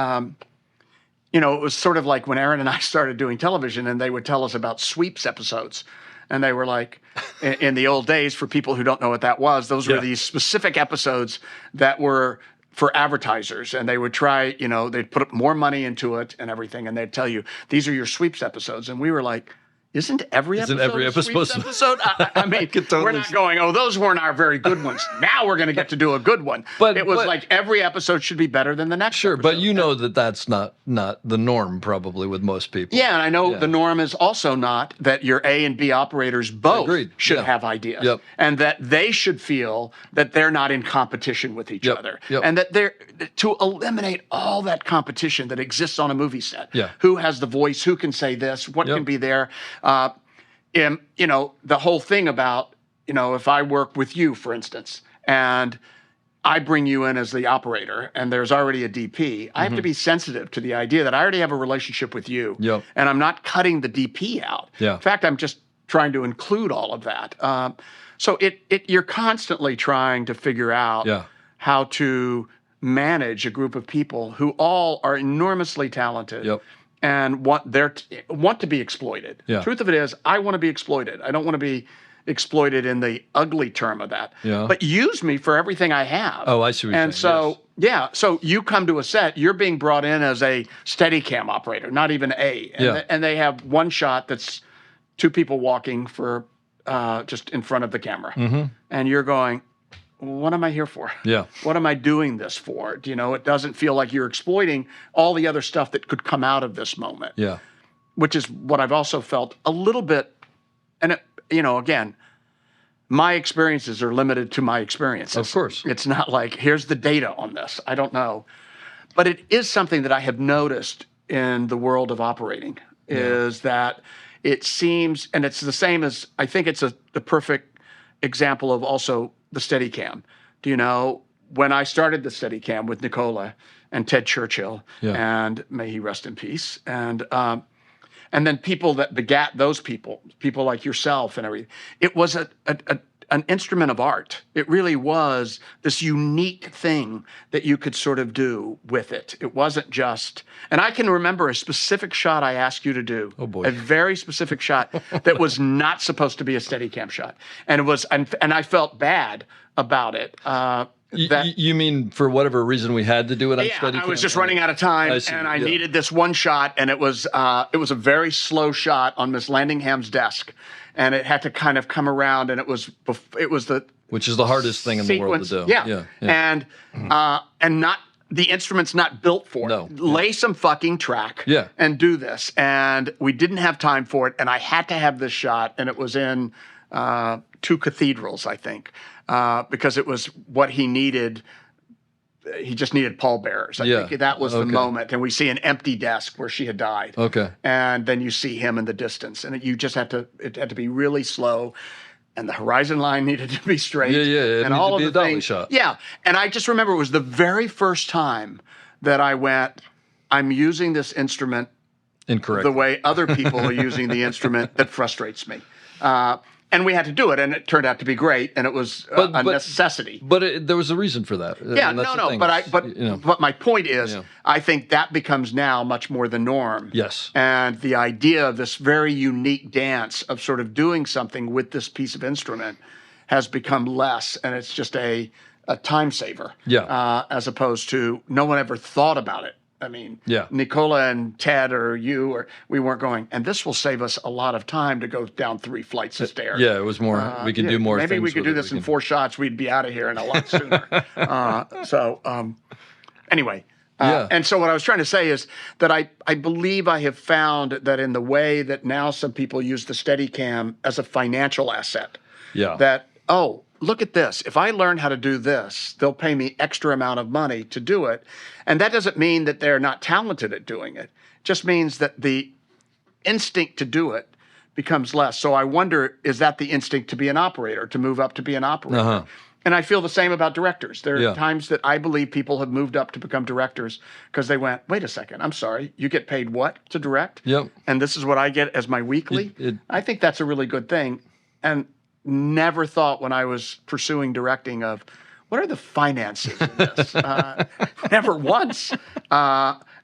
it was sort of like when Aaron and I started doing television, and they would tell us about sweeps episodes. And they were like, in the old days, for people who don't know what that was, those were these specific episodes that were for advertisers. And they would try, they'd put more money into it and everything. And they'd tell you, these are your sweeps episodes. And we were like, isn't every episode a sweeps episode? I mean, we're not going, those weren't our very good ones. Now we're going to get to do a good one. But it was like every episode should be better than the next episode. But you know that's not the norm probably with most people. Yeah, and I know the norm is also not that your A and B operators both should have ideas. Yep. And that they should feel that they're not in competition with each other. Yep. And that they're to eliminate all that competition that exists on a movie set. Yeah. Who has the voice? Who can say this? What can be there? The whole thing about, if I work with you, for instance, and I bring you in as the operator and there's already a DP, I have to be sensitive to the idea that I already have a relationship with you. Yep. And I'm not cutting the DP out. Yeah. In fact, I'm just trying to include all of that. So you're constantly trying to figure out how to manage a group of people who all are enormously talented. Yep. And want to be exploited. Yeah. Truth of it is, I want to be exploited. I don't want to be exploited in the ugly term of that. Yeah. But use me for everything I have. Oh, I see what you're saying. And so you come to a set, you're being brought in as a Steadicam operator, not even A. And they have one shot that's two people walking for just in front of the camera. Mm-hmm. And you're going, what am I here for? Yeah. What am I doing this for? It doesn't feel like you're exploiting all the other stuff that could come out of this moment. Yeah. Which is what I've also felt a little bit. And, again, my experiences are limited to my experiences. Of course. It's not like, here's the data on this. I don't know. But it is something that I have noticed in the world of operating is that it seems, and it's the same as, I think it's the perfect example of also the Steadicam. When I started the Steadicam with Nicola and Ted Churchill, and may he rest in peace, and then people that begat those people like yourself and everything, it was an instrument of art. It really was this unique thing that you could sort of do with it. It wasn't just, and I can remember a specific shot I asked you to do. Oh boy. A very specific shot that was not supposed to be a Steadicam shot. And it was, and I felt bad about it. You mean for whatever reason we had to do it on Steadicam? I was just running out of time, and I needed this one shot, and it was a very slow shot on Miss Landingham's desk, and it had to kind of come around, and it was the which is the hardest thing in the world to do. Yeah. And not the instrument's not built for it. No. Lay some fucking track and do this, and we didn't have time for it, and I had to have this shot, and it was in Two Cathedrals, I think. Because it was what he needed. He just needed pallbearers. I think that was the moment. And we see an empty desk where she had died. Okay. And then you see him in the distance. And it had to be really slow. And the horizon line needed to be straight. Yeah. And all of the things. Shot. Yeah. And I just remember it was the very first time that I went, I'm using this instrument incorrect the way other people are using the instrument that frustrates me. And we had to do it, and it turned out to be great, and it was a necessity. But there was a reason for that. Yeah, but my point is, I think that becomes now much more the norm. Yes. And the idea of this very unique dance of sort of doing something with this piece of instrument has become less, and it's just a time saver. Yeah. As opposed to no one ever thought about it. I mean, Nicola and Ted or we weren't going, and this will save us a lot of time to go down 3 flights of stairs. Yeah, it was more, we could do more things. Maybe we could do this in 4 shots. We'd be out of here in a lot sooner. Anyway. And so what I was trying to say is that I believe I have found that in the way that now some people use the Steadicam as a financial asset. Yeah. That, look at this. If I learn how to do this, they'll pay me extra amount of money to do it. And that doesn't mean that they're not talented at doing it. It just means that the instinct to do it becomes less. So I wonder, is that the instinct to be an operator, to move up to be an operator? Uh-huh. And I feel the same about directors. There are times that I believe people have moved up to become directors because they went, wait a second, I'm sorry, you get paid what to direct? Yep. And this is what I get as my weekly? I think that's a really good thing. And never thought when I was pursuing directing of, what are the finances in this? Never once.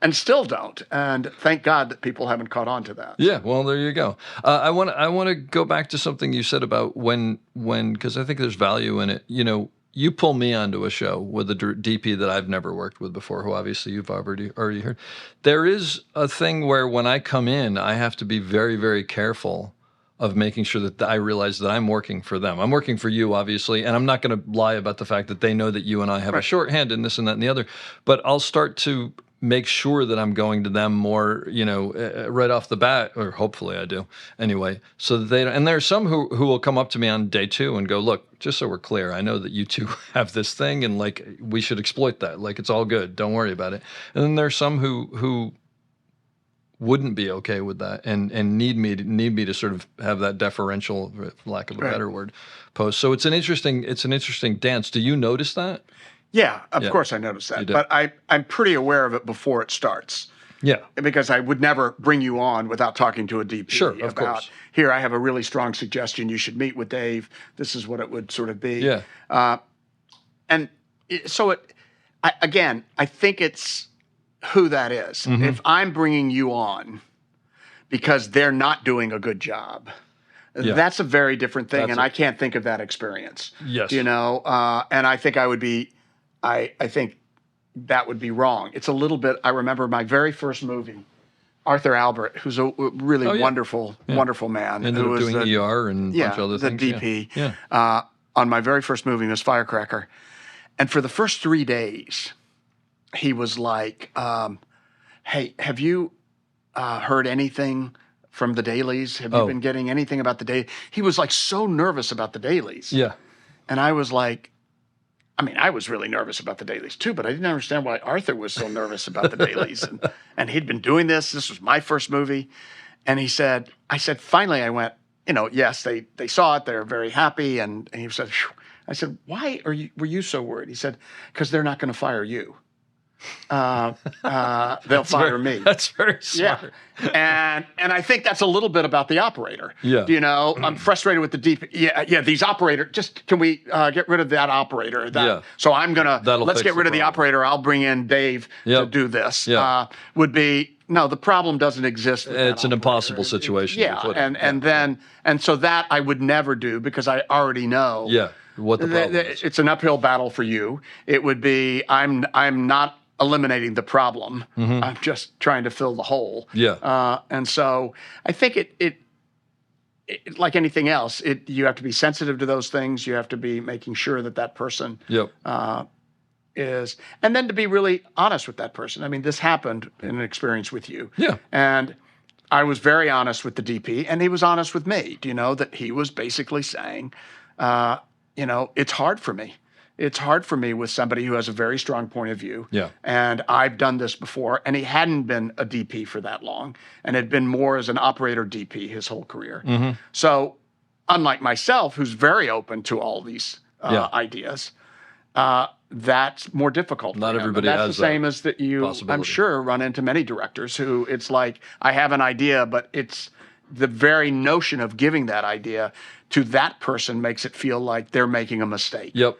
and still don't. And thank God that people haven't caught on to that. Yeah, well, there you go. I want to go back to something you said about when because I think there's value in it. You pull me onto a show with a DP that I've never worked with before, who obviously you've already heard. There is a thing where when I come in, I have to be very, very careful of making sure that I realize that I'm working for them. I'm working for you, obviously, and I'm not going to lie about the fact that they know that you and I have a shorthand and this and that and the other. But I'll start to make sure that I'm going to them more, right off the bat, or hopefully I do anyway, so that they don't. And there are some who will come up to me on day 2 and go, look, just so we're clear, I know that you two have this thing and like we should exploit that. Like it's all good. Don't worry about it. And then there's some who wouldn't be okay with that and need me to sort of have that deferential, for lack of a better word, post. So it's an interesting dance. Do you notice that? Yeah, of course I notice that. But I'm pretty aware of it before it starts. Yeah. Because I would never bring you on without talking to a DP Sure, of course. Here, I have a really strong suggestion. You should meet with Dave. This is what it would sort of be. Yeah. So I think it's who that is. Mm-hmm. If I'm bringing you on because they're not doing a good job, that's a very different thing. I can't think of that experience. Yes. And I think I think that would be wrong. It's a little bit, I remember my very first movie, Arthur Albert, who's a really wonderful man. Ended up doing ER and a bunch of other things. The DP. On my very first movie was Firecracker. And for the first 3 days, he was like, hey, have you heard anything from the dailies? Have you been getting anything about the dailies? He was like so nervous about the dailies. Yeah. And I was like, I was really nervous about the dailies too, but I didn't understand why Arthur was so nervous about the dailies. And he'd been doing this. This was my first movie. And I said, finally I went, yes, they saw it. They're very happy. And he said, phew. I said, why were you so worried? He said, because they're not going to fire you. They'll fire me. That's very smart. Yeah. And I think that's a little bit about the operator. Yeah. I'm frustrated with the DP. Yeah. These operators, can we get rid of that operator? So let's get rid of the operator. I'll bring in Dave to do this. Yeah. Would be, no, the problem doesn't exist. It's an impossible situation. And so that I would never do because I already know. Yeah. What the problem is. It's an uphill battle for you. It would be, I'm not eliminating the problem. Mm-hmm. I'm just trying to fill the hole. Yeah. And so I think it like anything else, you have to be sensitive to those things. You have to be making sure that person is, and then to be really honest with that person. This happened in an experience with you. Yeah. And I was very honest with the DP, and he was honest with me. Do you know that he was basically saying, it's hard for me. It's hard for me with somebody who has a very strong point of view. Yeah. And I've done this before. And he hadn't been a DP for that long and had been more as an operator DP his whole career. Mm-hmm. So unlike myself, who's very open to all these ideas, that's more difficult. Not for him. everybody that's has the same as that you, I'm sure, run into many directors who it's like, I have an idea, but it's the very notion of giving that idea to that person makes it feel like they're making a mistake. Yep.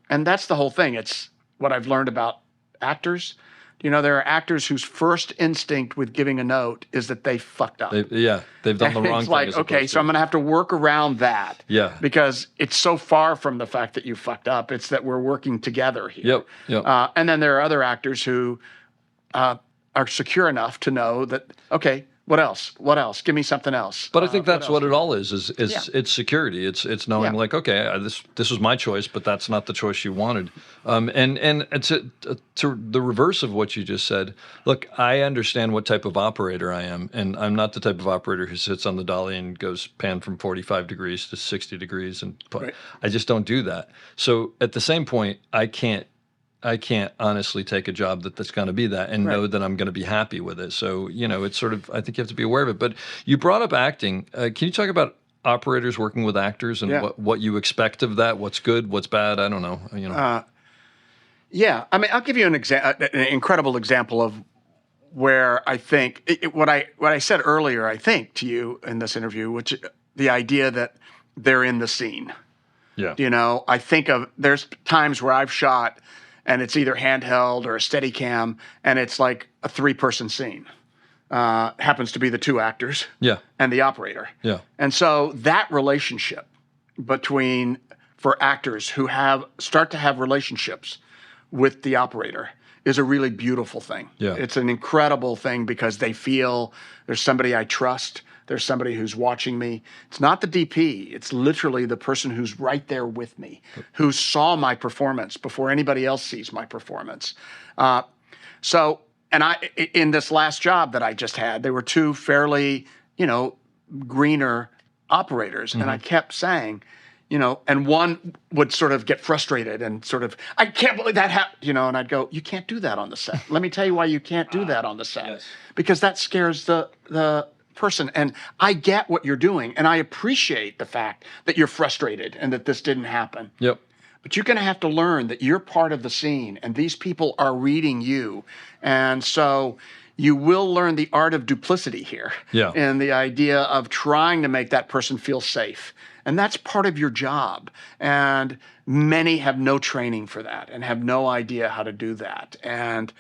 And that's the whole thing. It's what I've learned about actors. There are actors whose first instinct with giving a note is that they fucked up. They've done the wrong it's thing. Like, okay, so I'm going to have to work around that. Yeah. Because it's so far from the fact that you fucked up. It's that we're working together here. Yep. And then there are other actors who are secure enough to know that, okay, what else? What else? Give me something else. But I think that's what it all is it's security. It's knowing like, okay, this was my choice, but that's not the choice you wanted. And it's to the reverse of what you just said. Look, I understand what type of operator I am, and I'm not the type of operator who sits on the dolly and goes pan from 45 degrees to 60 degrees. I just don't do that. So at the same point, I can't honestly take a job that's going to be that and know that I'm going to be happy with it. So, it's sort of, I think you have to be aware of it. But you brought up acting. Can you talk about operators working with actors and what you expect of that? What's good? What's bad? I don't know. I'll give you an incredible example of where I think what I said earlier, I think to you in this interview, which the idea that they're in the scene. Yeah. I think there's times where I've shot and it's either handheld or a steady cam, and it's like a 3-person scene. Happens to be the 2 actors and the operator. Yeah. And so that relationship for actors who start to have relationships with the operator is a really beautiful thing. Yeah. It's an incredible thing because they feel there's somebody I trust. There's somebody who's watching me. It's not the DP. It's literally the person who's right there with me, who saw my performance before anybody else sees my performance. And in this last job that I just had, there were 2 fairly, greener operators. And I kept saying, and one would sort of get frustrated and sort of, I can't believe that happened, and I'd go, you can't do that on the set. Let me tell you why you can't do that on the set. Yes. Because that scares the person. And I get what you're doing. And I appreciate the fact that you're frustrated and that this didn't happen. Yep. But you're going to have to learn that you're part of the scene and these people are reading you. And so you will learn the art of duplicity here. Yeah. And the idea of trying to make that person feel safe. And that's part of your job. And many have no training for that and have no idea how to do that. And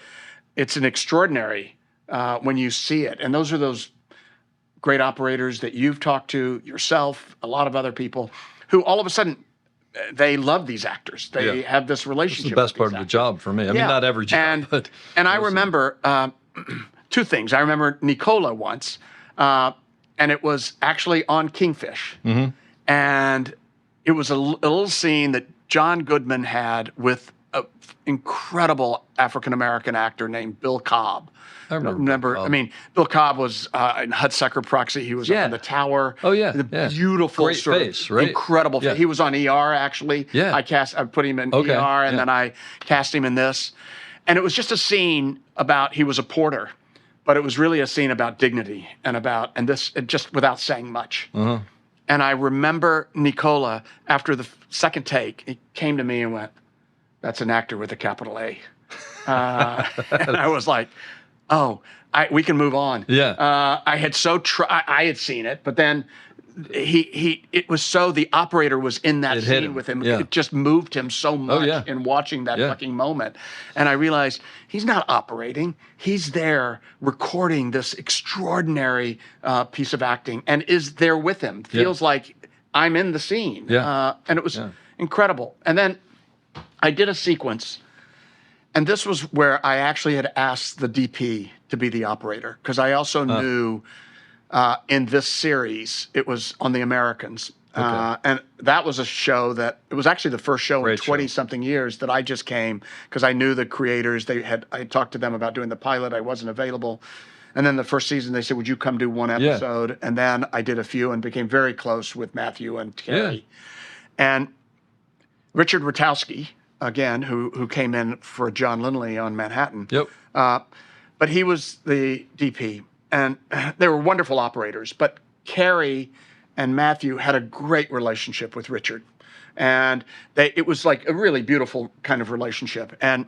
it's an extraordinary when you see it. And those are those great operators that you've talked to yourself, a lot of other people, who all of a sudden, they love these actors. They have this relationship. It's the best part of the job for me. I mean, not every job, but... And I remember 2 things. I remember Nicola once, and it was actually on Kingfish. Mm-hmm. And it was a little scene that John Goodman had with an incredible African-American actor named Bill Cobb. I remember. I mean, Bill Cobb was in Hudsucker Proxy. He was up in the tower. Oh, yeah. The beautiful, great sort face, of right? incredible face. He was on ER, actually. Yeah. I put him in ER, and then I cast him in this. And it was just a scene about, he was a porter, but it was really a scene about dignity and this, just without saying much. Uh-huh. And I remember Nicola, after the second take, he came to me and went, "That's an actor with a capital A." And I was like, "Oh, we can move on." Yeah. I had I had seen it, but then it was so, the operator was in that scene with him. Yeah. It just moved him so much in watching that fucking moment. And I realized he's not operating. He's there recording this extraordinary piece of acting and is there with him. Feels like I'm in the scene. Yeah. And it was incredible. And then I did a sequence, and this was where I actually had asked the DP to be the operator, because I also knew in this series, it was on The Americans. And that was a show that, it was actually the first show in 20-something years that I just came, because I knew the creators. I talked to them about doing the pilot. I wasn't available. And then the first season, they said, "Would you come do 1 episode?" Yeah. And then I did a few and became very close with Matthew and Carrie. Yeah. And Richard Ratowski, again, who came in for John Lindley on Manhattan. Yep. But he was the DP. And they were wonderful operators. But Carrie and Matthew had a great relationship with Richard. And it was like a really beautiful kind of relationship. And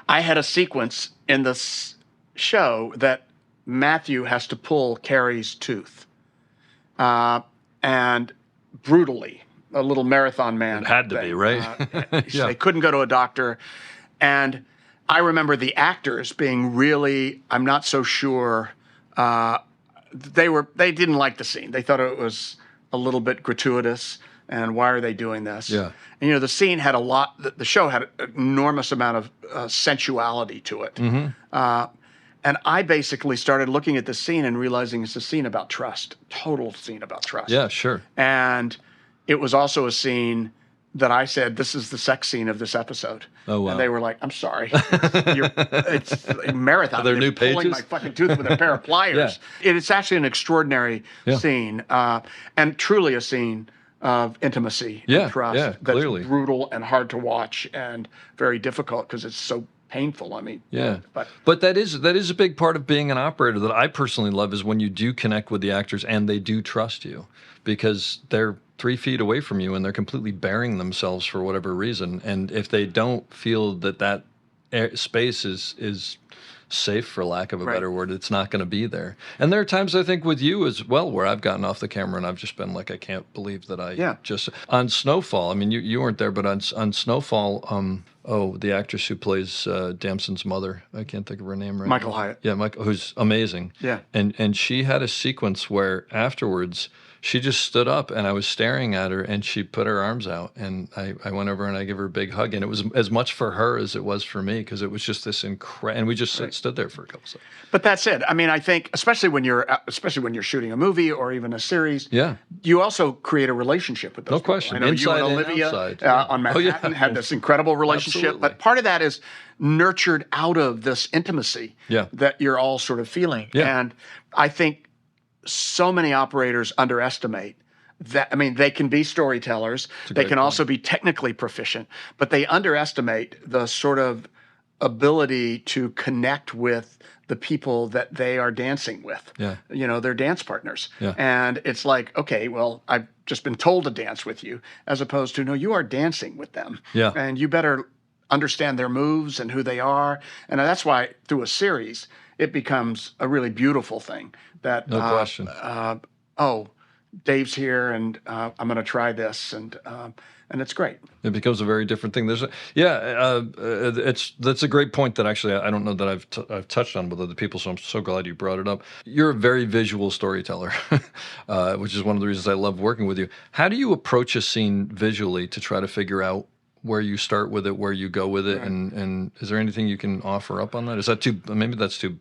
I had a sequence in this show that Matthew has to pull Carrie's tooth. And brutally, a little marathon man. It had to be, right? They couldn't go to a doctor. And I remember the actors being really, I'm not so sure, they didn't like the scene. They thought it was a little bit gratuitous, and why are they doing this? Yeah. And, the scene had the show had an enormous amount of sensuality to it. Mm-hmm. And I basically started looking at the scene and realizing it's a scene about trust, total scene about trust. Yeah, sure. And it was also a scene that I said, "This is the sex scene of this episode." Oh, wow. And they were like, "I'm sorry. It's a marathon. Are there new pulling pages? my fucking tooth with a pair of pliers." It's actually an extraordinary scene, and truly a scene of intimacy and trust that's clearly brutal and hard to watch and very difficult because it's so painful. I mean, but that is a big part of being an operator that I personally love, is when you do connect with the actors and they do trust you, because they're 3 feet away from you and they're completely bearing themselves for whatever reason. And if they don't feel that space is safe, for lack of a Right. better word. It's not going to be there. And there are times I think with you as well where I've gotten off the camera and I've just been like, I can't believe that I just on Snowfall. I mean, you weren't there, but on Snowfall, the actress who plays Damson's mother, I can't think of her name right Michael now. Hyatt. Yeah, Michael, who's amazing. Yeah. And she had a sequence where afterwards she just stood up and I was staring at her and she put her arms out and I went over and I gave her a big hug, and it was as much for her as it was for me, because it was just this incredible, and we just stood there for a couple seconds. But that's it. I mean, I think especially when you're shooting a movie or even a series, you also create a relationship with those people. question. I know Inside you and and Olivia outside. on Manhattan had this incredible relationship, Absolutely. but part of that is nurtured out of this intimacy that you're all sort of feeling. Yeah. And I think so many operators underestimate that. I mean, they can be storytellers. They can also be technically proficient, but they underestimate the sort of ability to connect with the people that they are dancing with. Yeah. You know, their dance partners. Yeah. And it's like, okay, well, I've just been told to dance with you, as opposed to, no, you are dancing with them. Yeah. And you better understand their moves and who they are. And that's why through a series, it becomes a really beautiful thing that, No question. Dave's here and I'm going to try this. And it's great. It becomes a very different thing. That's a great point that actually I don't know that I've touched on with other people, so I'm so glad you brought it up. You're a very visual storyteller, which is one of the reasons I love working with you. How do you approach a scene visually to try to figure out where you start with it, where you go with it, and is there anything you can offer up on that? Is that too? Maybe that's too.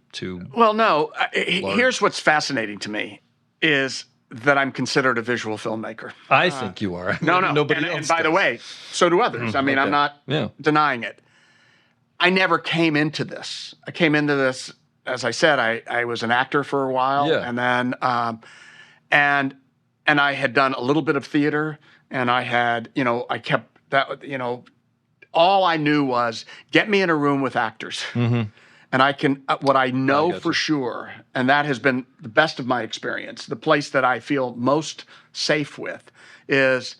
Well, no. Here's what's fascinating to me is that I'm considered a visual filmmaker. I think you are. No. Nobody else And by the does. way, so do others. I mean, Okay. I'm not Yeah. denying it. I never came into this. I came into this, as I said, I was an actor for a while, Yeah. and then and I had done a little bit of theater, and I had, I kept that, all I knew was get me in a room with actors. Mm-hmm. And I can, what I know got for you. sure, and that has been the best of my experience, the place that I feel most safe with is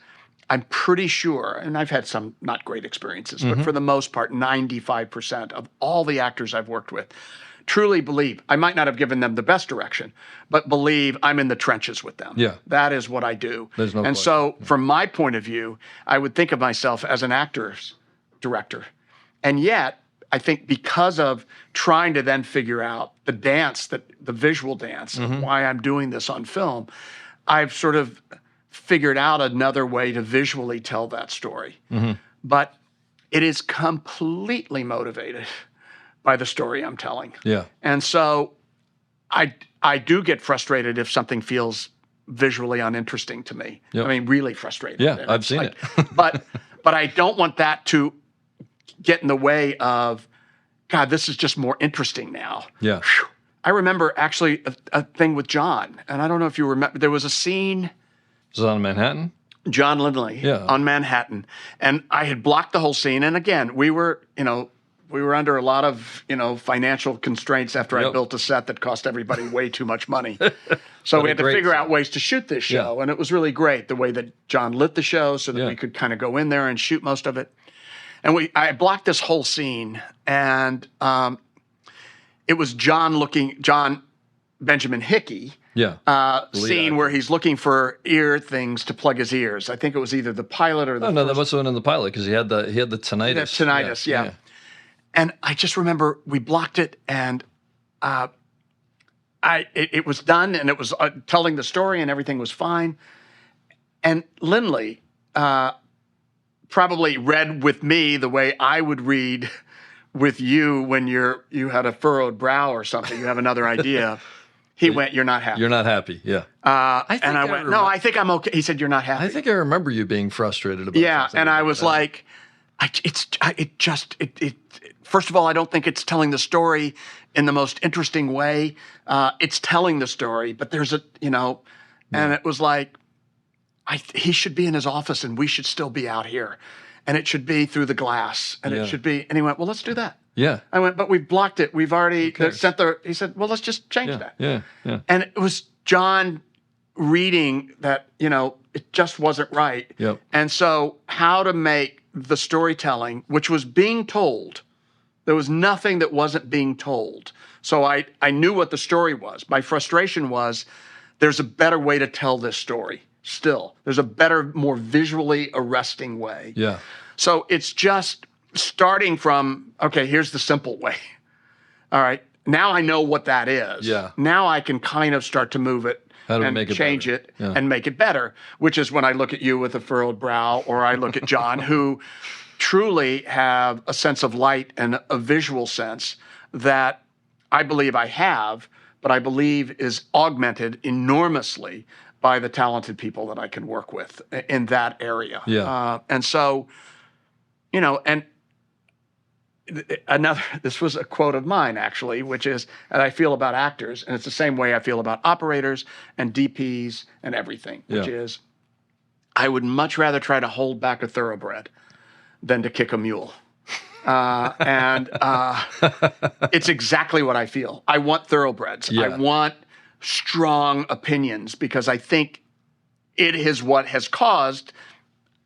I'm pretty sure, and I've had some not great experiences, but for the most part, 95% of all the actors I've worked with truly believe, I might not have given them the best direction, but believe I'm in the trenches with them. Yeah. That is what I do. There's no and question. so from my point of view, I would think of myself as an actor's director. And yet, I think because of trying to then figure out the dance, the visual dance, of why I'm doing this on film, I've sort of figured out another way to visually tell that story. But it is completely motivated by the story I'm telling. Yeah. And so I do get frustrated if something feels visually uninteresting to me. Yep. I mean, really frustrated. Yeah, And I've it's seen like- it. but I don't want that to get in the way of, God, this is just more interesting now. Yeah. Whew. I remember actually a thing with John, and I don't know if you remember, there was a scene, Is it on Manhattan? John Lindley on Manhattan, and I had blocked the whole scene. And again, we were under a lot of, financial constraints after I Yep. built a set that cost everybody way too much money. So But we a had to great figure set. out ways to shoot this show. And it was really great the way that John lit the show so that Yeah. we could kind of go in there and shoot most of it. And I blocked this whole scene, and it was John Benjamin Hickey Yeah. scene actor. where he's looking for ear things to plug his ears. I think it was either the pilot or the No, that first- must have been in the pilot because he had the tinnitus. The tinnitus, yeah. And I just remember we blocked it, and it was done, and it was telling the story, and everything was fine. And Lindley probably read with me the way I would read with you when you had a furrowed brow or something. You have another idea. He went, "You're not happy." You're not happy. Yeah. And I went, "No, I think I'm okay." He said, "You're not happy." I think I remember you being frustrated about. Yeah, something and I like was that. like, first of all, I don't think it's telling the story in the most interesting way. It's telling the story, but there's and it was like, he should be in his office and we should still be out here. And it should be through the glass. And Yeah. it should be, and he went, "Well, let's do that." Yeah. I went, "But we've blocked it. We've already cares? sent he said, "Well, let's just change that." Yeah. Yeah. And it was John reading that, it just wasn't right. Yep. And so how to make the storytelling, which was being told There was nothing that wasn't being told. So I knew what the story was. My frustration was there's a better way to tell this story still. There's a better, more visually arresting way. Yeah. So it's just starting from, okay, here's the simple way. All right. Now I know what that is. Yeah. Now I can kind of start to move it and change it and make it better, which is when I look at you with a furrowed brow, or I look at John, who truly have a sense of light and a visual sense that I believe I have, but I believe is augmented enormously by the talented people that I can work with in that area. Yeah. And so, and this was a quote of mine, actually, which is, and I feel about actors, and it's the same way I feel about operators and DPs and everything, which is, I would much rather try to hold back a thoroughbred than to kick a mule. It's exactly what I feel. I want thoroughbreds. Yeah. I want strong opinions, because I think it is what has caused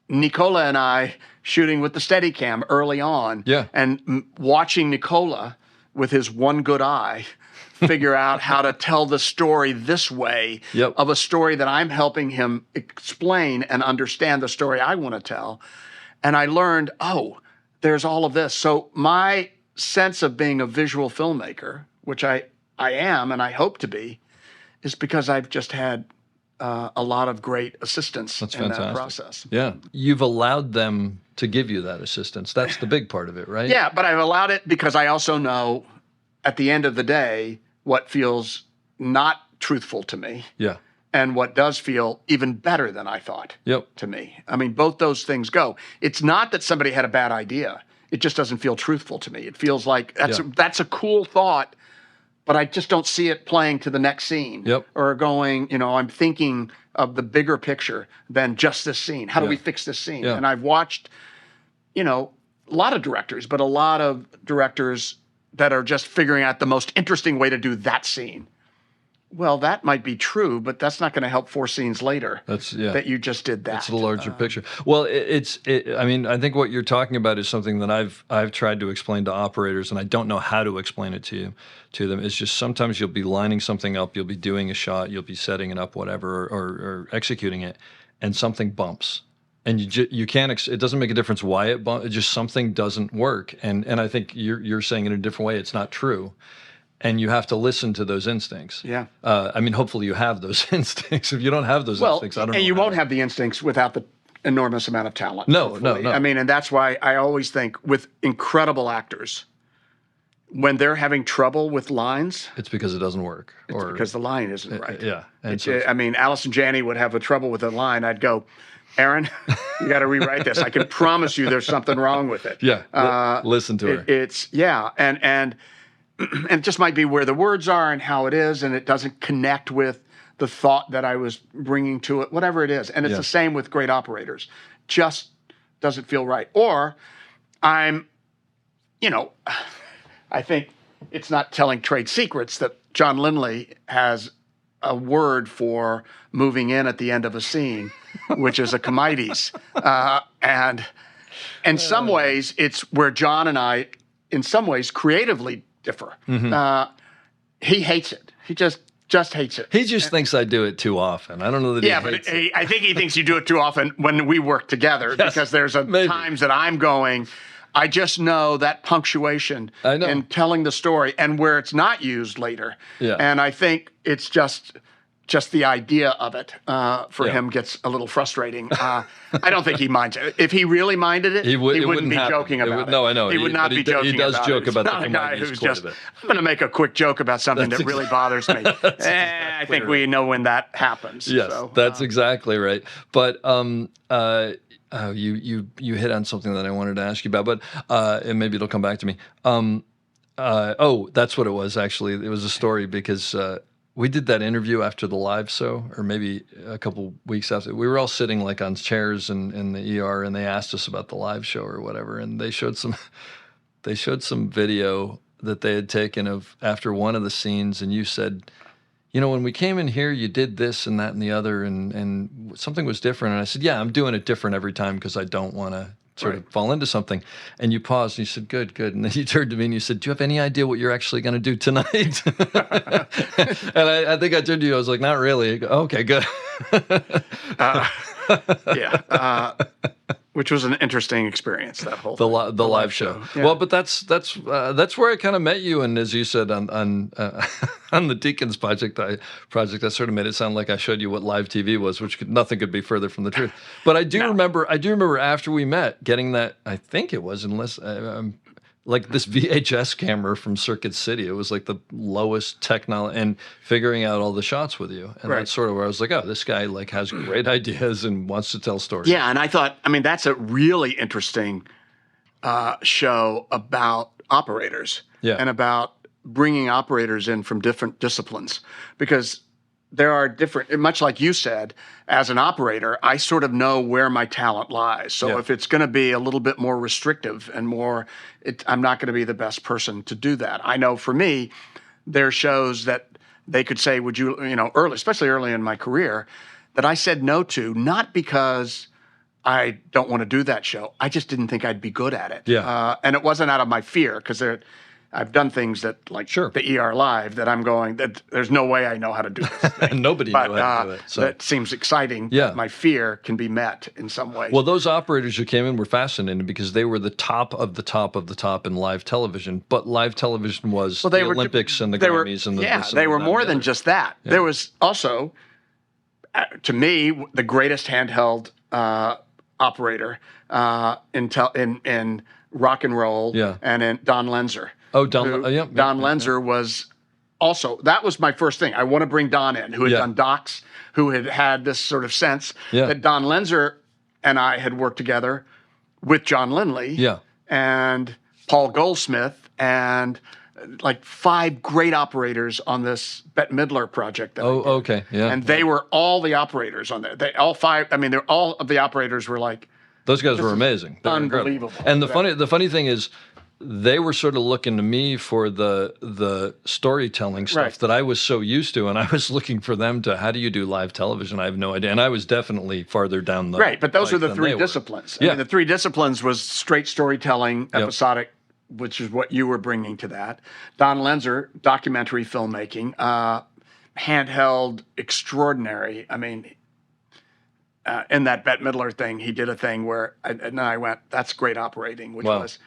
Nicola and I shooting with the Steadicam early on, and watching Nicola with his one good eye figure out how to tell the story this way of a story that I'm helping him explain and understand the story I want to tell. And I learned, there's all of this. So my sense of being a visual filmmaker, which I am and I hope to be, is because I've just had a lot of great assistance in that process. Yeah. You've allowed them to give you that assistance. That's the big part of it, right? Yeah, but I've allowed it because I also know at the end of the day what feels not truthful to me. Yeah. And what does feel even better than I thought to me. I mean, both those things go. It's not that somebody had a bad idea. It just doesn't feel truthful to me. It feels like that's a cool thought, but I just don't see it playing to the next scene. Or going, I'm thinking of the bigger picture than just this scene. How do we fix this scene? And I've watched, a lot of directors, but a lot of directors that are just figuring out the most interesting way to do that scene. Well, that might be true, but that's not going to help 4 scenes later. That you just did that. It's the larger picture. Well, I think what you're talking about is something that I've tried to explain to operators, and I don't know how to explain it to them. It's just sometimes you'll be lining something up, you'll be doing a shot, you'll be setting it up, whatever, or executing it, and something bumps. And you can't. It doesn't make a difference why it bumps. Just something doesn't work. And I think you're saying it in a different way. It's not true. And you have to listen to those instincts. Yeah. Hopefully you have those instincts. If you don't have those instincts, I don't know. And you won't have the instincts without the enormous amount of talent. No. And that's why I always think with incredible actors, when they're having trouble with lines, it's because it doesn't work. It's because the line isn't right. Yeah. Allison Janney would have a trouble with a line. I'd go, Aaron, you got to rewrite this. I can promise you there's something wrong with it. Yeah. Listen to her. And it just might be where the words are and how it is, and it doesn't connect with the thought that I was bringing to it, whatever it is. And it's the same with great operators. Just doesn't feel right. Or I think it's not telling trade secrets that John Lindley has a word for moving in at the end of a scene, which is a comites. And in some ways, it's where John and I, in some ways, creatively differ. He hates it. He just hates it. He just thinks I do it too often. I don't know that he hates it. I think he thinks you do it too often when we work together, because there's times that I'm going, I just know that punctuation in telling the story and where it's not used later. Yeah. And I think it's just the idea of it for him gets a little frustrating. I don't think he minds it. If he really minded it, he wouldn't be joking about it. No, I know. He would not be joking about it. He does joke about the guy who's just, I'm going to make a quick joke about something that really bothers me. I think we know when that happens. Yes, that's exactly right. But you hit on something that I wanted to ask you about, but and maybe it'll come back to me. That's what it was, actually. It was a story because we did that interview after the live show, or maybe a couple weeks after. We were all sitting like on chairs in the ER, and they asked us about the live show or whatever, and they showed some video that they had taken of after one of the scenes, and you said, when we came in here, you did this and that and the other, and something was different. And I said, yeah, I'm doing it different every time because I don't want to sort of fall into something. And you paused and you said, good. And then you turned to me and you said, do you have any idea what you're actually going to do tonight? And I think I turned to you, I was like, not really. You go, okay, good. Which was an interesting experience, that whole the thing. live show. Yeah. Well, but that's where I kind of met you, and as you said on on the Deacons project, I sort of made it sound like I showed you what live TV was, which nothing could be further from the truth. But I do remember after we met, getting that, I think it was, unless like this VHS camera from Circuit City. It was like the lowest technology, and figuring out all the shots with you. And that's sort of where I was like, oh, this guy like has great ideas and wants to tell stories. Yeah, and I thought, I mean, that's a really interesting show about operators and about bringing operators in from different disciplines, because there are different, much like you said, as an operator, I sort of know where my talent lies. So if it's going to be a little bit more restrictive and more, I'm not going to be the best person to do that. I know for me, there are shows that they could say, would you, early, especially early in my career, that I said no to, not because I don't want to do that show. I just didn't think I'd be good at it. Yeah. And it wasn't out of my fear, because I've done things that, like the ER Live, that I'm going, that there's no way I know how to do this thing. Nobody knew how to do it. So. That seems exciting. Yeah. My fear can be met in some ways. Well, those operators who came in were fascinating because they were the top of the top of the top in live television. But live television was the Olympics and the Grammys and the this and they were that more and the than other. just that. Yeah. There was also, to me, the greatest handheld operator in rock and roll, and in Don Lenzer. Oh, Don Lenzer was also, that was my first thing. I want to bring Don in, who had done docs, who had this sort of sense that Don Lenzer and I had worked together with John Lindley and Paul Goldsmith and like 5 great operators on this Bette Midler project. And they were all the operators on there. All of the operators were like, those guys were amazing. They were unbelievable. Incredible. And the funny thing is, they were sort of looking to me for the storytelling stuff that I was so used to, and I was looking for them to, how do you do live television? I have no idea. And I was definitely farther down the but those are the 3 disciplines. I mean, the 3 disciplines was straight storytelling, episodic, which is what you were bringing to that. Don Lenzer, documentary filmmaking, handheld, extraordinary. I mean, in that Bette Midler thing, he did a thing where, and I went, that's great operating, which was,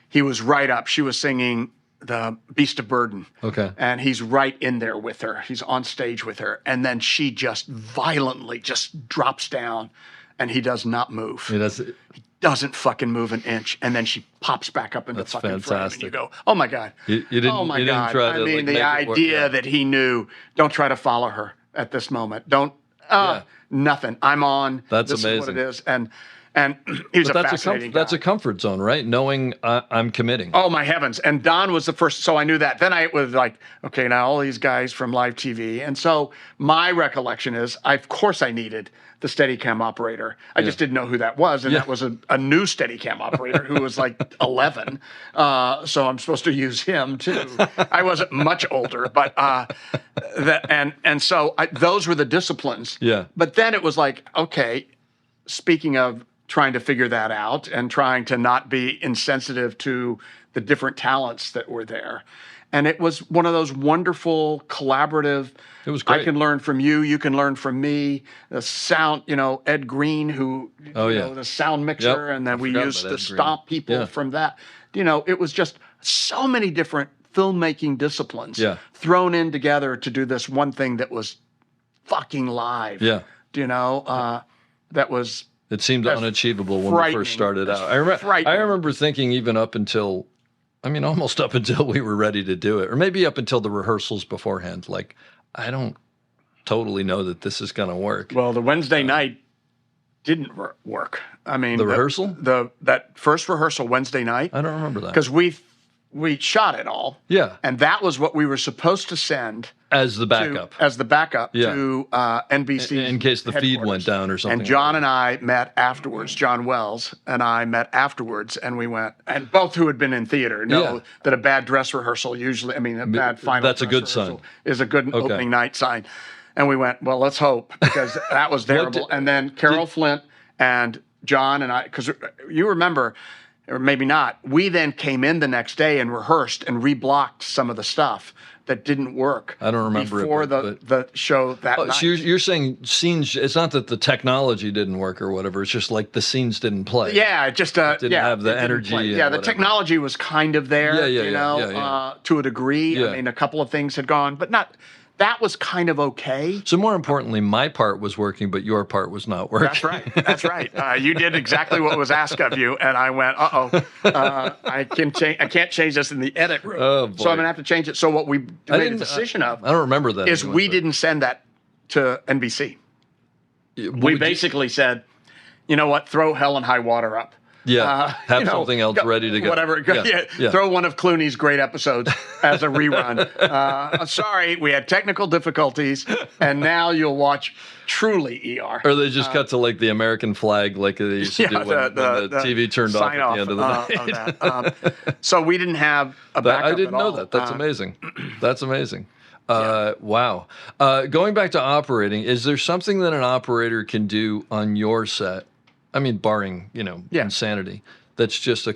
he was right up. She was singing the Beast of Burden. Okay. And he's right in there with her. He's on stage with her. And then she just violently just drops down, and he does not move. He doesn't fucking move an inch. And then she pops back up in the fucking frame. And you go, oh my God. You didn't try to, I mean, the idea that he knew, don't try to follow her at this moment. Don't, nothing. I'm on. That's this amazing. Is what it is. And he was a fascinating guy. That's a comfort zone, right? Knowing I'm committing. Oh, my heavens. And Don was the first, so I knew that. Then I was like, okay, now all these guys from live TV. And so my recollection is, of course I needed the Steadicam operator. I just didn't know who that was. And that was a new Steadicam operator who was like 11. So I'm supposed to use him too. I wasn't much older, but so those were the disciplines. Yeah. But then it was like, okay, speaking of trying to figure that out and trying to not be insensitive to the different talents that were there. And it was one of those wonderful collaborative, it was great. I can learn from you, you can learn from me. The sound, Ed Green, who, the sound mixer, and then we used the stomp people from that. It was just so many different filmmaking disciplines thrown in together to do this one thing that was fucking live. Yeah. That was... It seemed unachievable when we first started out. I remember thinking even almost up until we were ready to do it, or maybe up until the rehearsals beforehand, like, I don't totally know that this is going to work. Well, the Wednesday night didn't work. I mean... The rehearsal? That first rehearsal Wednesday night. I don't remember that. Because we shot it all. Yeah. And that was what we were supposed to send... As the backup. To NBC. In case the feed went down or something. And John and I met afterwards. John Wells and I met afterwards, and we went, and both who had been in theater know that a bad dress rehearsal usually, a bad final That's a good sign. Is a good opening night sign. And we went, well, let's hope, because that was terrible. And then Carol Flint and John and I, because you remember, or maybe not, we then came in the next day and rehearsed and reblocked some of the stuff that didn't work. I don't remember before it, but the show that night. So you're saying scenes, it's not that the technology didn't work or whatever, it's just like the scenes didn't play. Yeah, it just didn't have the energy. Yeah, the technology was kind of there, to a degree. Yeah. I mean, a couple of things had gone, but not. That was kind of okay. So more importantly, my part was working, but your part was not working. That's right. That's right. You did exactly what was asked of you, and I went, I can't change this in the edit room. Oh, boy. So I'm gonna have to change it. So what we made a decision of, I don't remember that. is we didn't send that to NBC. We basically said, you know what, throw Hell and High Water up. Yeah, have something else ready to go. Whatever. Yeah. Throw one of Clooney's great episodes as a rerun. Sorry, we had technical difficulties, and now you'll watch truly ER. Or they just cut to like the American flag, like they used to do when the TV turned off at the end of the night. So we didn't have a backup I didn't at know all. that. That's amazing. That's amazing. Wow. Going back to operating, is there something that an operator can do on your set? I mean, barring, insanity, that's just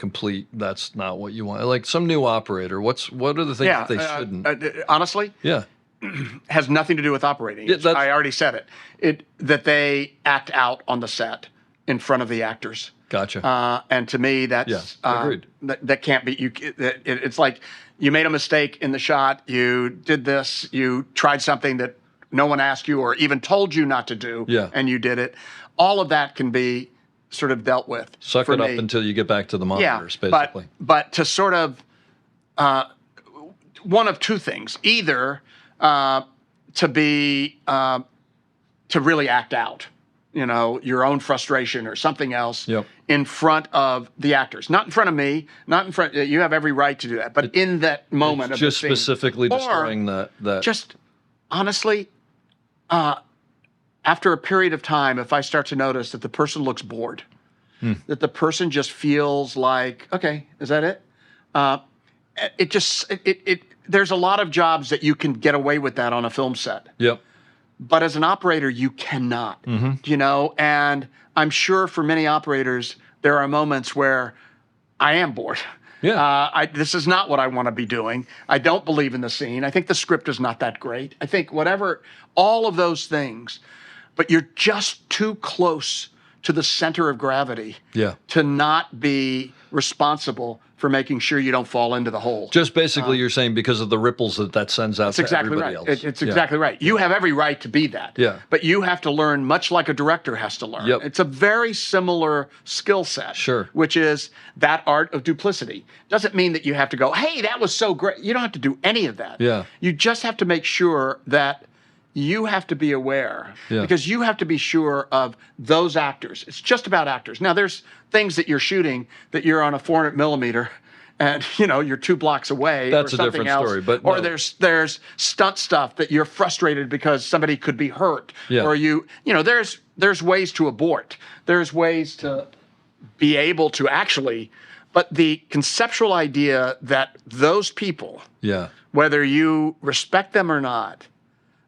that's not what you want. Like some new operator, what are the things that they shouldn't? Honestly? Yeah. Has nothing to do with operating. Yeah, I already said it. That they act out on the set in front of the actors. Gotcha. And to me, that's agreed. That can't be. It's like you made a mistake in the shot. You did this. You tried something that no one asked you or even told you not to do. Yeah. And you did it. All of that can be sort of dealt with. Suck it up until you get back to the monitors, basically. But to sort of one of two things: either to really act out, your own frustration or something else in front of the actors, not in front of me, not in front. You have every right to do that, but in that moment of just the scene, specifically destroying that. Just honestly, after a period of time, if I start to notice that the person looks bored, that the person just feels like, okay, is that it? There's a lot of jobs that you can get away with that on a film set. Yep. But as an operator, you cannot, and I'm sure for many operators, there are moments where I am bored. Yeah. This is not what I want to be doing. I don't believe in the scene. I think the script is not that great. I think all of those things, but you're just too close to the center of gravity to not be responsible for making sure you don't fall into the hole. Just basically you're saying because of the ripples that sends out to everybody else. It's exactly right. You have every right to be that. Yeah. But you have to learn much like a director has to learn. Yep. It's a very similar skill set. Sure. Which is that art of duplicity. Doesn't mean that you have to go, hey, that was so great. You don't have to do any of that. Yeah. You just have to make sure that you have to be aware because you have to be sure of those actors. It's just about actors. Now, there's things that you're shooting that you're on a 400 millimeter and, you're 2 blocks away. That's or a something different else. story. But or there's stunt stuff that you're frustrated because somebody could be hurt. Yeah. Or there's ways to abort. There's ways to be able to actually, but the conceptual idea that those people, whether you respect them or not,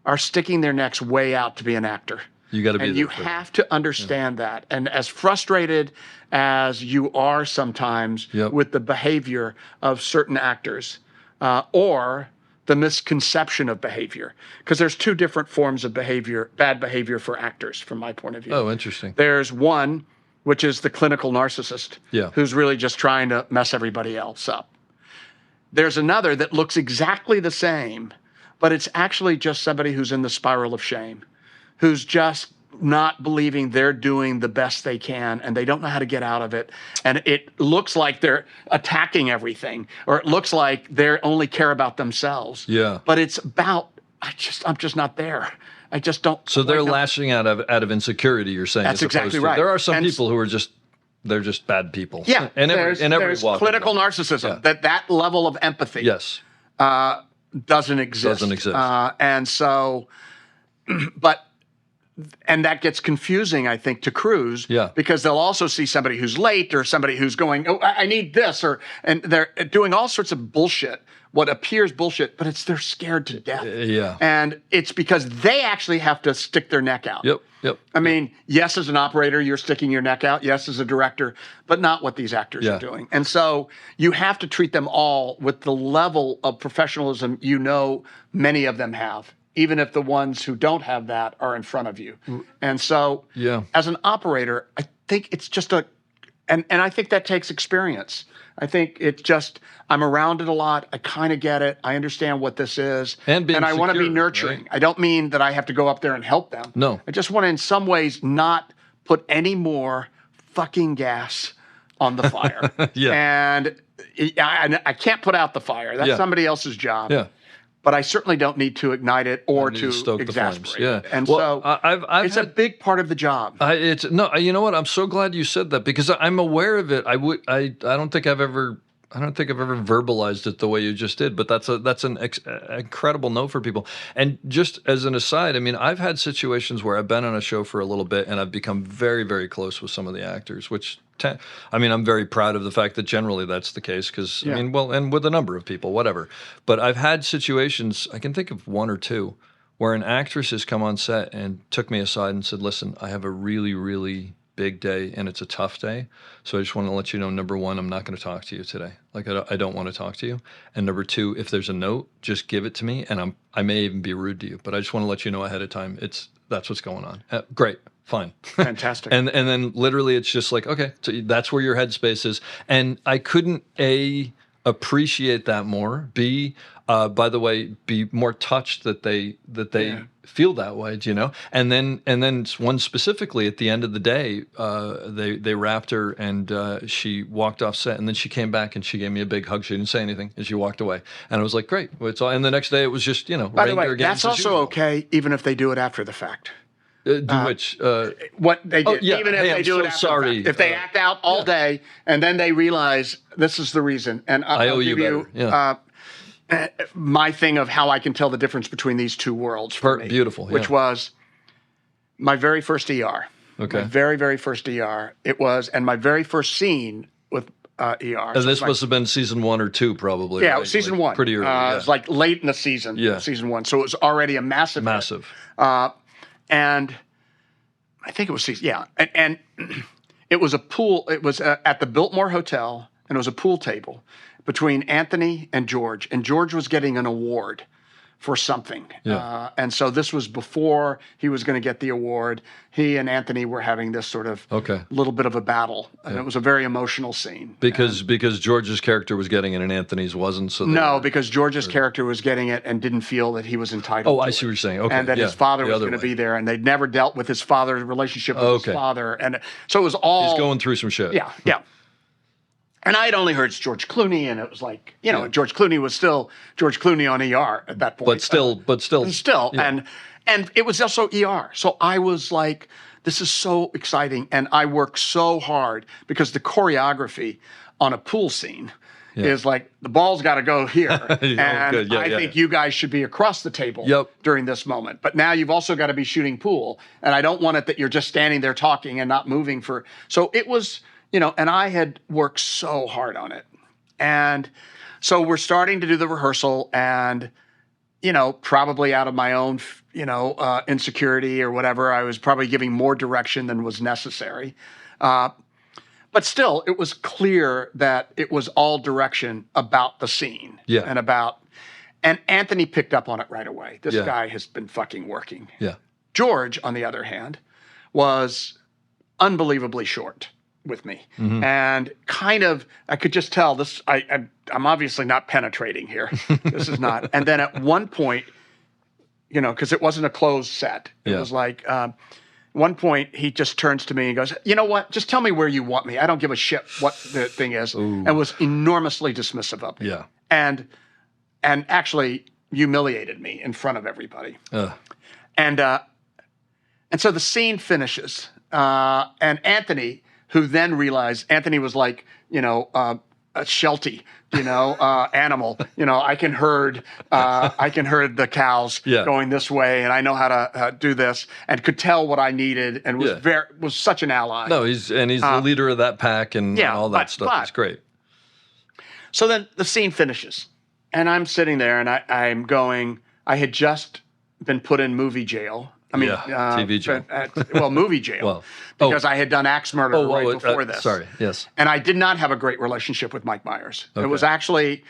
are sticking their necks way out to be an actor. You got to be and you have to understand that. And as frustrated as you are sometimes with the behavior of certain actors or the misconception of behavior, because there's 2 different forms of behavior, bad behavior for actors from my point of view. Oh, interesting. There's one, which is the clinical narcissist who's really just trying to mess everybody else up. There's another that looks exactly the same, but it's actually just somebody who's in the spiral of shame, who's just not believing they're doing the best they can and they don't know how to get out of it. And it looks like they're attacking everything, or it looks like they only care about themselves. Yeah. But it's about, I'm just not there. I just don't. So they're lashing out of insecurity, you're saying. That's exactly right. There are some people who are they're just bad people. Yeah. And there's clinical narcissism, that level of empathy. Yes. Doesn't exist. Doesn't exist. And so, but and that gets confusing, I think, to crews, because they'll also see somebody who's late or somebody who's going, oh, I need this, and they're doing all sorts of bullshit, what appears bullshit, but they're scared to death. And it's because they actually have to stick their neck out. I mean, yes, as an operator, you're sticking your neck out. Yes, as a director, but not what these actors are doing. And so you have to treat them all with the level of professionalism many of them have, even if the ones who don't have that are in front of you. And so as an operator, I think it's just and I think that takes experience. I think it's just, I'm around it a lot. I kind of get it. I understand what this is. And I want to be nurturing. Right? I don't mean that I have to go up there and help them. No. I just want to, in some ways, not put any more fucking gas on the fire. And I can't put out the fire. That's somebody else's job. But I certainly don't need to ignite it or to exasperate it. And so it's a big part of the job. You know what? I'm so glad you said that, because I'm aware of it. I don't think I've ever verbalized it the way you just did, but that's an incredible note for people. And just as an aside, I mean, I've had situations where I've been on a show for a little bit and I've become very, very close with some of the actors, which I'm very proud of the fact that generally that's the case, because and with a number of people, whatever. But I've had situations, I can think of one or two, where an actress has come on set and took me aside and said, listen, I have a really, really big day and it's a tough day. So I just want to let you know, number one, I'm not going to talk to you today. Like, I don't want to talk to you. And number two, if there's a note, just give it to me. And I may even be rude to you, but I just want to let you know ahead of time. That's what's going on. Great. Fine. Fantastic. and then literally it's just like, okay, so that's where your headspace is. And I couldn't appreciate that more. B, by the way, be more touched that they feel that way, And then one specifically at the end of the day, they wrapped her and she walked off set, and then she came back and she gave me a big hug. She didn't say anything and she walked away, and I was like, great. And the next day it was just By the way, that's also okay, even if they do it after the fact. What they did, even if they do it after the fact. If they act out all day and then they realize this is the reason, and I owe you better. My thing of how I can tell the difference between these two worlds for me, beautiful, which was my very first ER. Okay. My very, very first ER. It was, and my very first scene with ER. And this must have been season 1 or 2, probably. Yeah, right? it was season 1. Pretty early. It was like late in the season. Season 1. So it was already a massive. Hit. And I think it was season. Yeah, and it was a pool. It was at the Biltmore Hotel, and it was a pool table between Anthony and George was getting an award for something. And so this was before he was going to get the award. He and Anthony were having this sort of little bit of a battle, and it was a very emotional scene. Because George's character was getting it and Anthony's wasn't. So because George's character was getting it and didn't feel that he was entitled. Oh, I see what you're saying. Okay, and that his father was going to be there, and they'd never dealt with his father's relationship with his father, and so it was all. He's going through some shit. Yeah. And I had only heard George Clooney, and it was like, George Clooney was still George Clooney on ER at that point. But still. Yeah. And it was also ER. So I was like, this is so exciting. And I worked so hard because the choreography on a pool scene is like, the ball's got to go here. And I think you guys should be across the table during this moment. But now you've also got to be shooting pool. And I don't want it that you're just standing there talking and not moving for. So it was, and I had worked so hard on it. And so we're starting to do the rehearsal, and, probably out of my own, insecurity or whatever, I was probably giving more direction than was necessary. But still, it was clear that it was all direction about the scene. And Anthony picked up on it right away. This guy has been fucking working. George, on the other hand, was unbelievably short with me. And kind of, I could just tell this, I'm obviously not penetrating here. This is not. And then at one point, because it wasn't a closed set. It was like, one point he just turns to me and goes, you know what? Just tell me where you want me. I don't give a shit what the thing is. And was enormously dismissive of me. And actually humiliated me in front of everybody. And so the scene finishes. And Anthony, who then realized, Anthony was like, Sheltie, animal. I can herd the cows going this way, and I know how to do this, and could tell what I needed, and was such an ally. No, he's the leader of that pack and all that stuff. It's great. So then the scene finishes, and I'm sitting there, and I'm going. I had just been put in movie jail. TV jail. Movie jail. Because I had done axe murder before this. Sorry, yes. And I did not have a great relationship with Mike Myers. Okay. It was actually,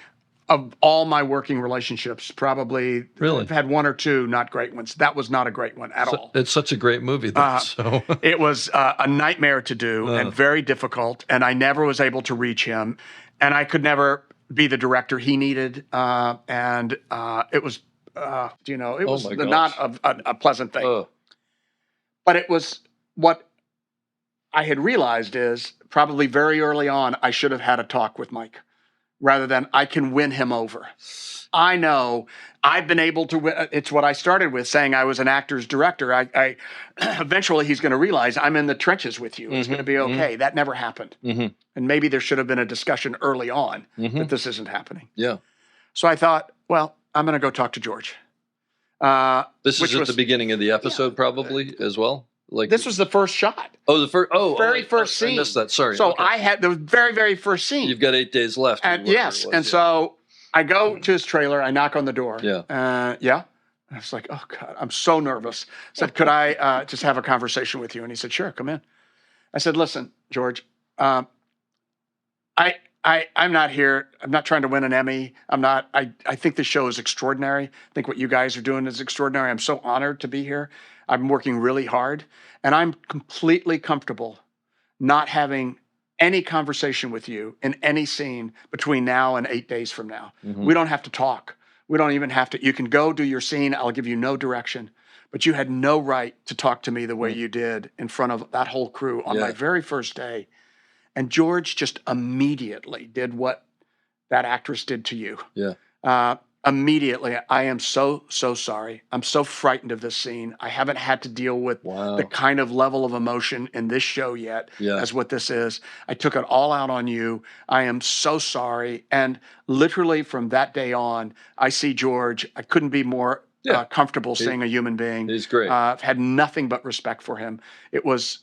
of all my working relationships, probably I've had one or two not great ones. That was not a great one at all. It's such a great movie, though. It was a nightmare to do and very difficult, and I never was able to reach him, and I could never be the director he needed, and it was... it was not a pleasant thing. But it was what I had realized is probably very early on, I should have had a talk with Mike rather than I can win him over. I know I've been able to win. It's what I started with, saying I was an actor's director. I eventually he's going to realize I'm in the trenches with you. It's going to be okay. That never happened. And maybe there should have been a discussion early on that this isn't happening. Yeah. So I thought, well, I'm going to go talk to George. This is at the beginning of the episode, probably as well. Like this was the first shot. Oh, the first. Very first scene. I missed that. Sorry. So I had the very, very first scene. You've got 8 days left. And yes, so I go to his trailer. I knock on the door. Yeah. Yeah. I was like, oh God, I'm so nervous. I said, could I just have a conversation with you? And he said, sure, come in. I said, listen, George, I'm not here. I'm not trying to win an Emmy. I think this show is extraordinary. I think what you guys are doing is extraordinary. I'm so honored to be here. I'm working really hard, and I'm completely comfortable not having any conversation with you in any scene between now and 8 days from now. We don't have to talk. We don't even have to. You can go do your scene. I'll give you no direction. But you had no right to talk to me the way you did in front of that whole crew on my very first day. And George just immediately did what that actress did to you. Yeah. Immediately, I am so sorry. I'm so frightened of this scene. I haven't had to deal with the kind of level of emotion in this show yet as what this is. I took it all out on you. I am so sorry. And literally from that day on, I see George. I couldn't be more comfortable seeing a human being. He's great. I've had nothing but respect for him. It was...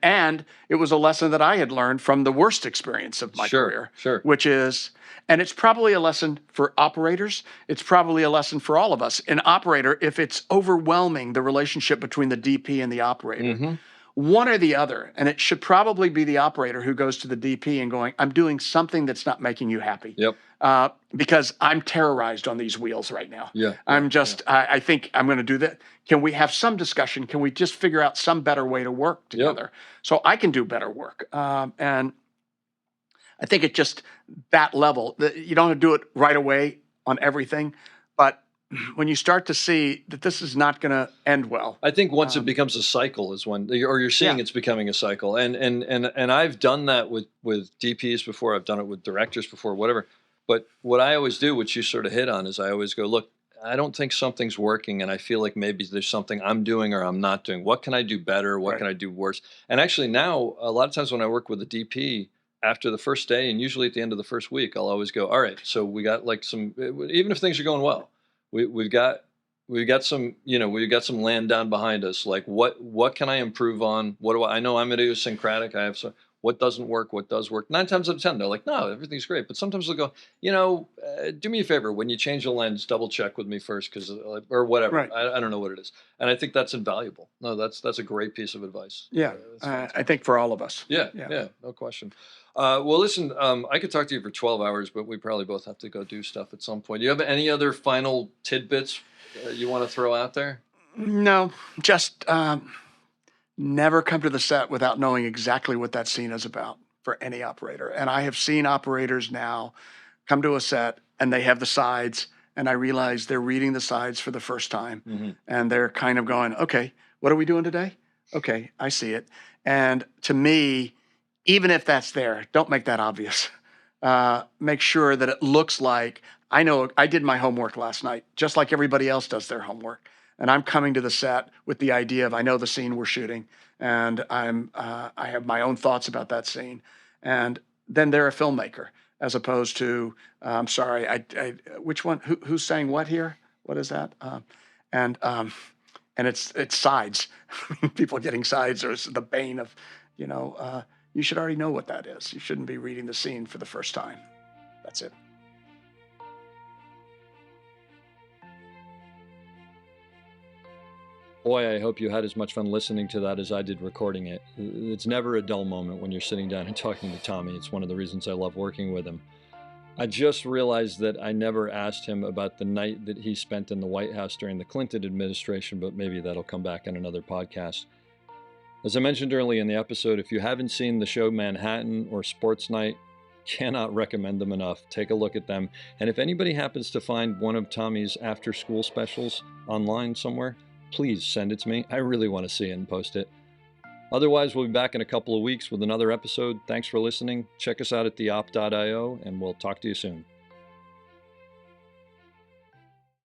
And it was a lesson that I had learned from the worst experience of my career, which is, and it's probably a lesson for operators. It's probably a lesson for all of us. An operator, if it's overwhelming, the relationship between the DP and the operator, one or the other, and it should probably be the operator who goes to the DP and going, I'm doing something that's not making you happy. Because I'm terrorized on these wheels right now. I think I'm going to do that. Can we have some discussion? Can we just figure out some better way to work together so I can do better work? And I think it just that level, you don't have to do it right away on everything, but when you start to see that this is not going to end well. I think once it becomes a cycle is when, or you're seeing it's becoming a cycle. And I've done that with DPs before. I've done it with directors before, whatever. But what I always do, which you sort of hit on, is I always go, look, I don't think something's working, and I feel like maybe there's something I'm doing or I'm not doing. What can I do better? What can I do worse? And actually now, a lot of times when I work with a DP, after the first day, and usually at the end of the first week, I'll always go, all right, so we got like some, even if things are going well, we've got some, we've got some land down behind us. Like what can I improve on? What do I know I'm idiosyncratic. I have some. What doesn't work, what does work. 9 times out of 10, they're like, no, everything's great. But sometimes they'll go, do me a favor. When you change the lens, double check with me first, or whatever. Right. I don't know what it is. And I think that's invaluable. No, that's a great piece of advice. Yeah, I think for all of us. Yeah, no question. Well, listen, I could talk to you for 12 hours, but we probably both have to go do stuff at some point. Do you have any other final tidbits you want to throw out there? No, just... never come to the set without knowing exactly what that scene is about for any operator. And I have seen operators now come to a set and they have the sides, and I realize they're reading the sides for the first time. And they're kind of going, okay, what are we doing today? Okay, I see it. And to me, even if that's there, don't make that obvious. Make sure that it looks like, I know I did my homework last night, just like everybody else does their homework. And I'm coming to the set with the idea of, I know the scene we're shooting, and I have my own thoughts about that scene. And then they're a filmmaker, as opposed to, I'm sorry, which one, who's saying what here? What is that? And it's sides. People getting sides are the bane of, you should already know what that is. You shouldn't be reading the scene for the first time. That's it. Boy, I hope you had as much fun listening to that as I did recording it. It's never a dull moment when you're sitting down and talking to Tommy. It's one of the reasons I love working with him. I just realized that I never asked him about the night that he spent in the White House during the Clinton administration, but maybe that'll come back in another podcast. As I mentioned early in the episode, if you haven't seen the show Manhattan or Sports Night, cannot recommend them enough. Take a look at them. And if anybody happens to find one of Tommy's after-school specials online somewhere, please send it to me. I really want to see it and post it. Otherwise, we'll be back in a couple of weeks with another episode. Thanks for listening. Check us out at theop.io, and we'll talk to you soon.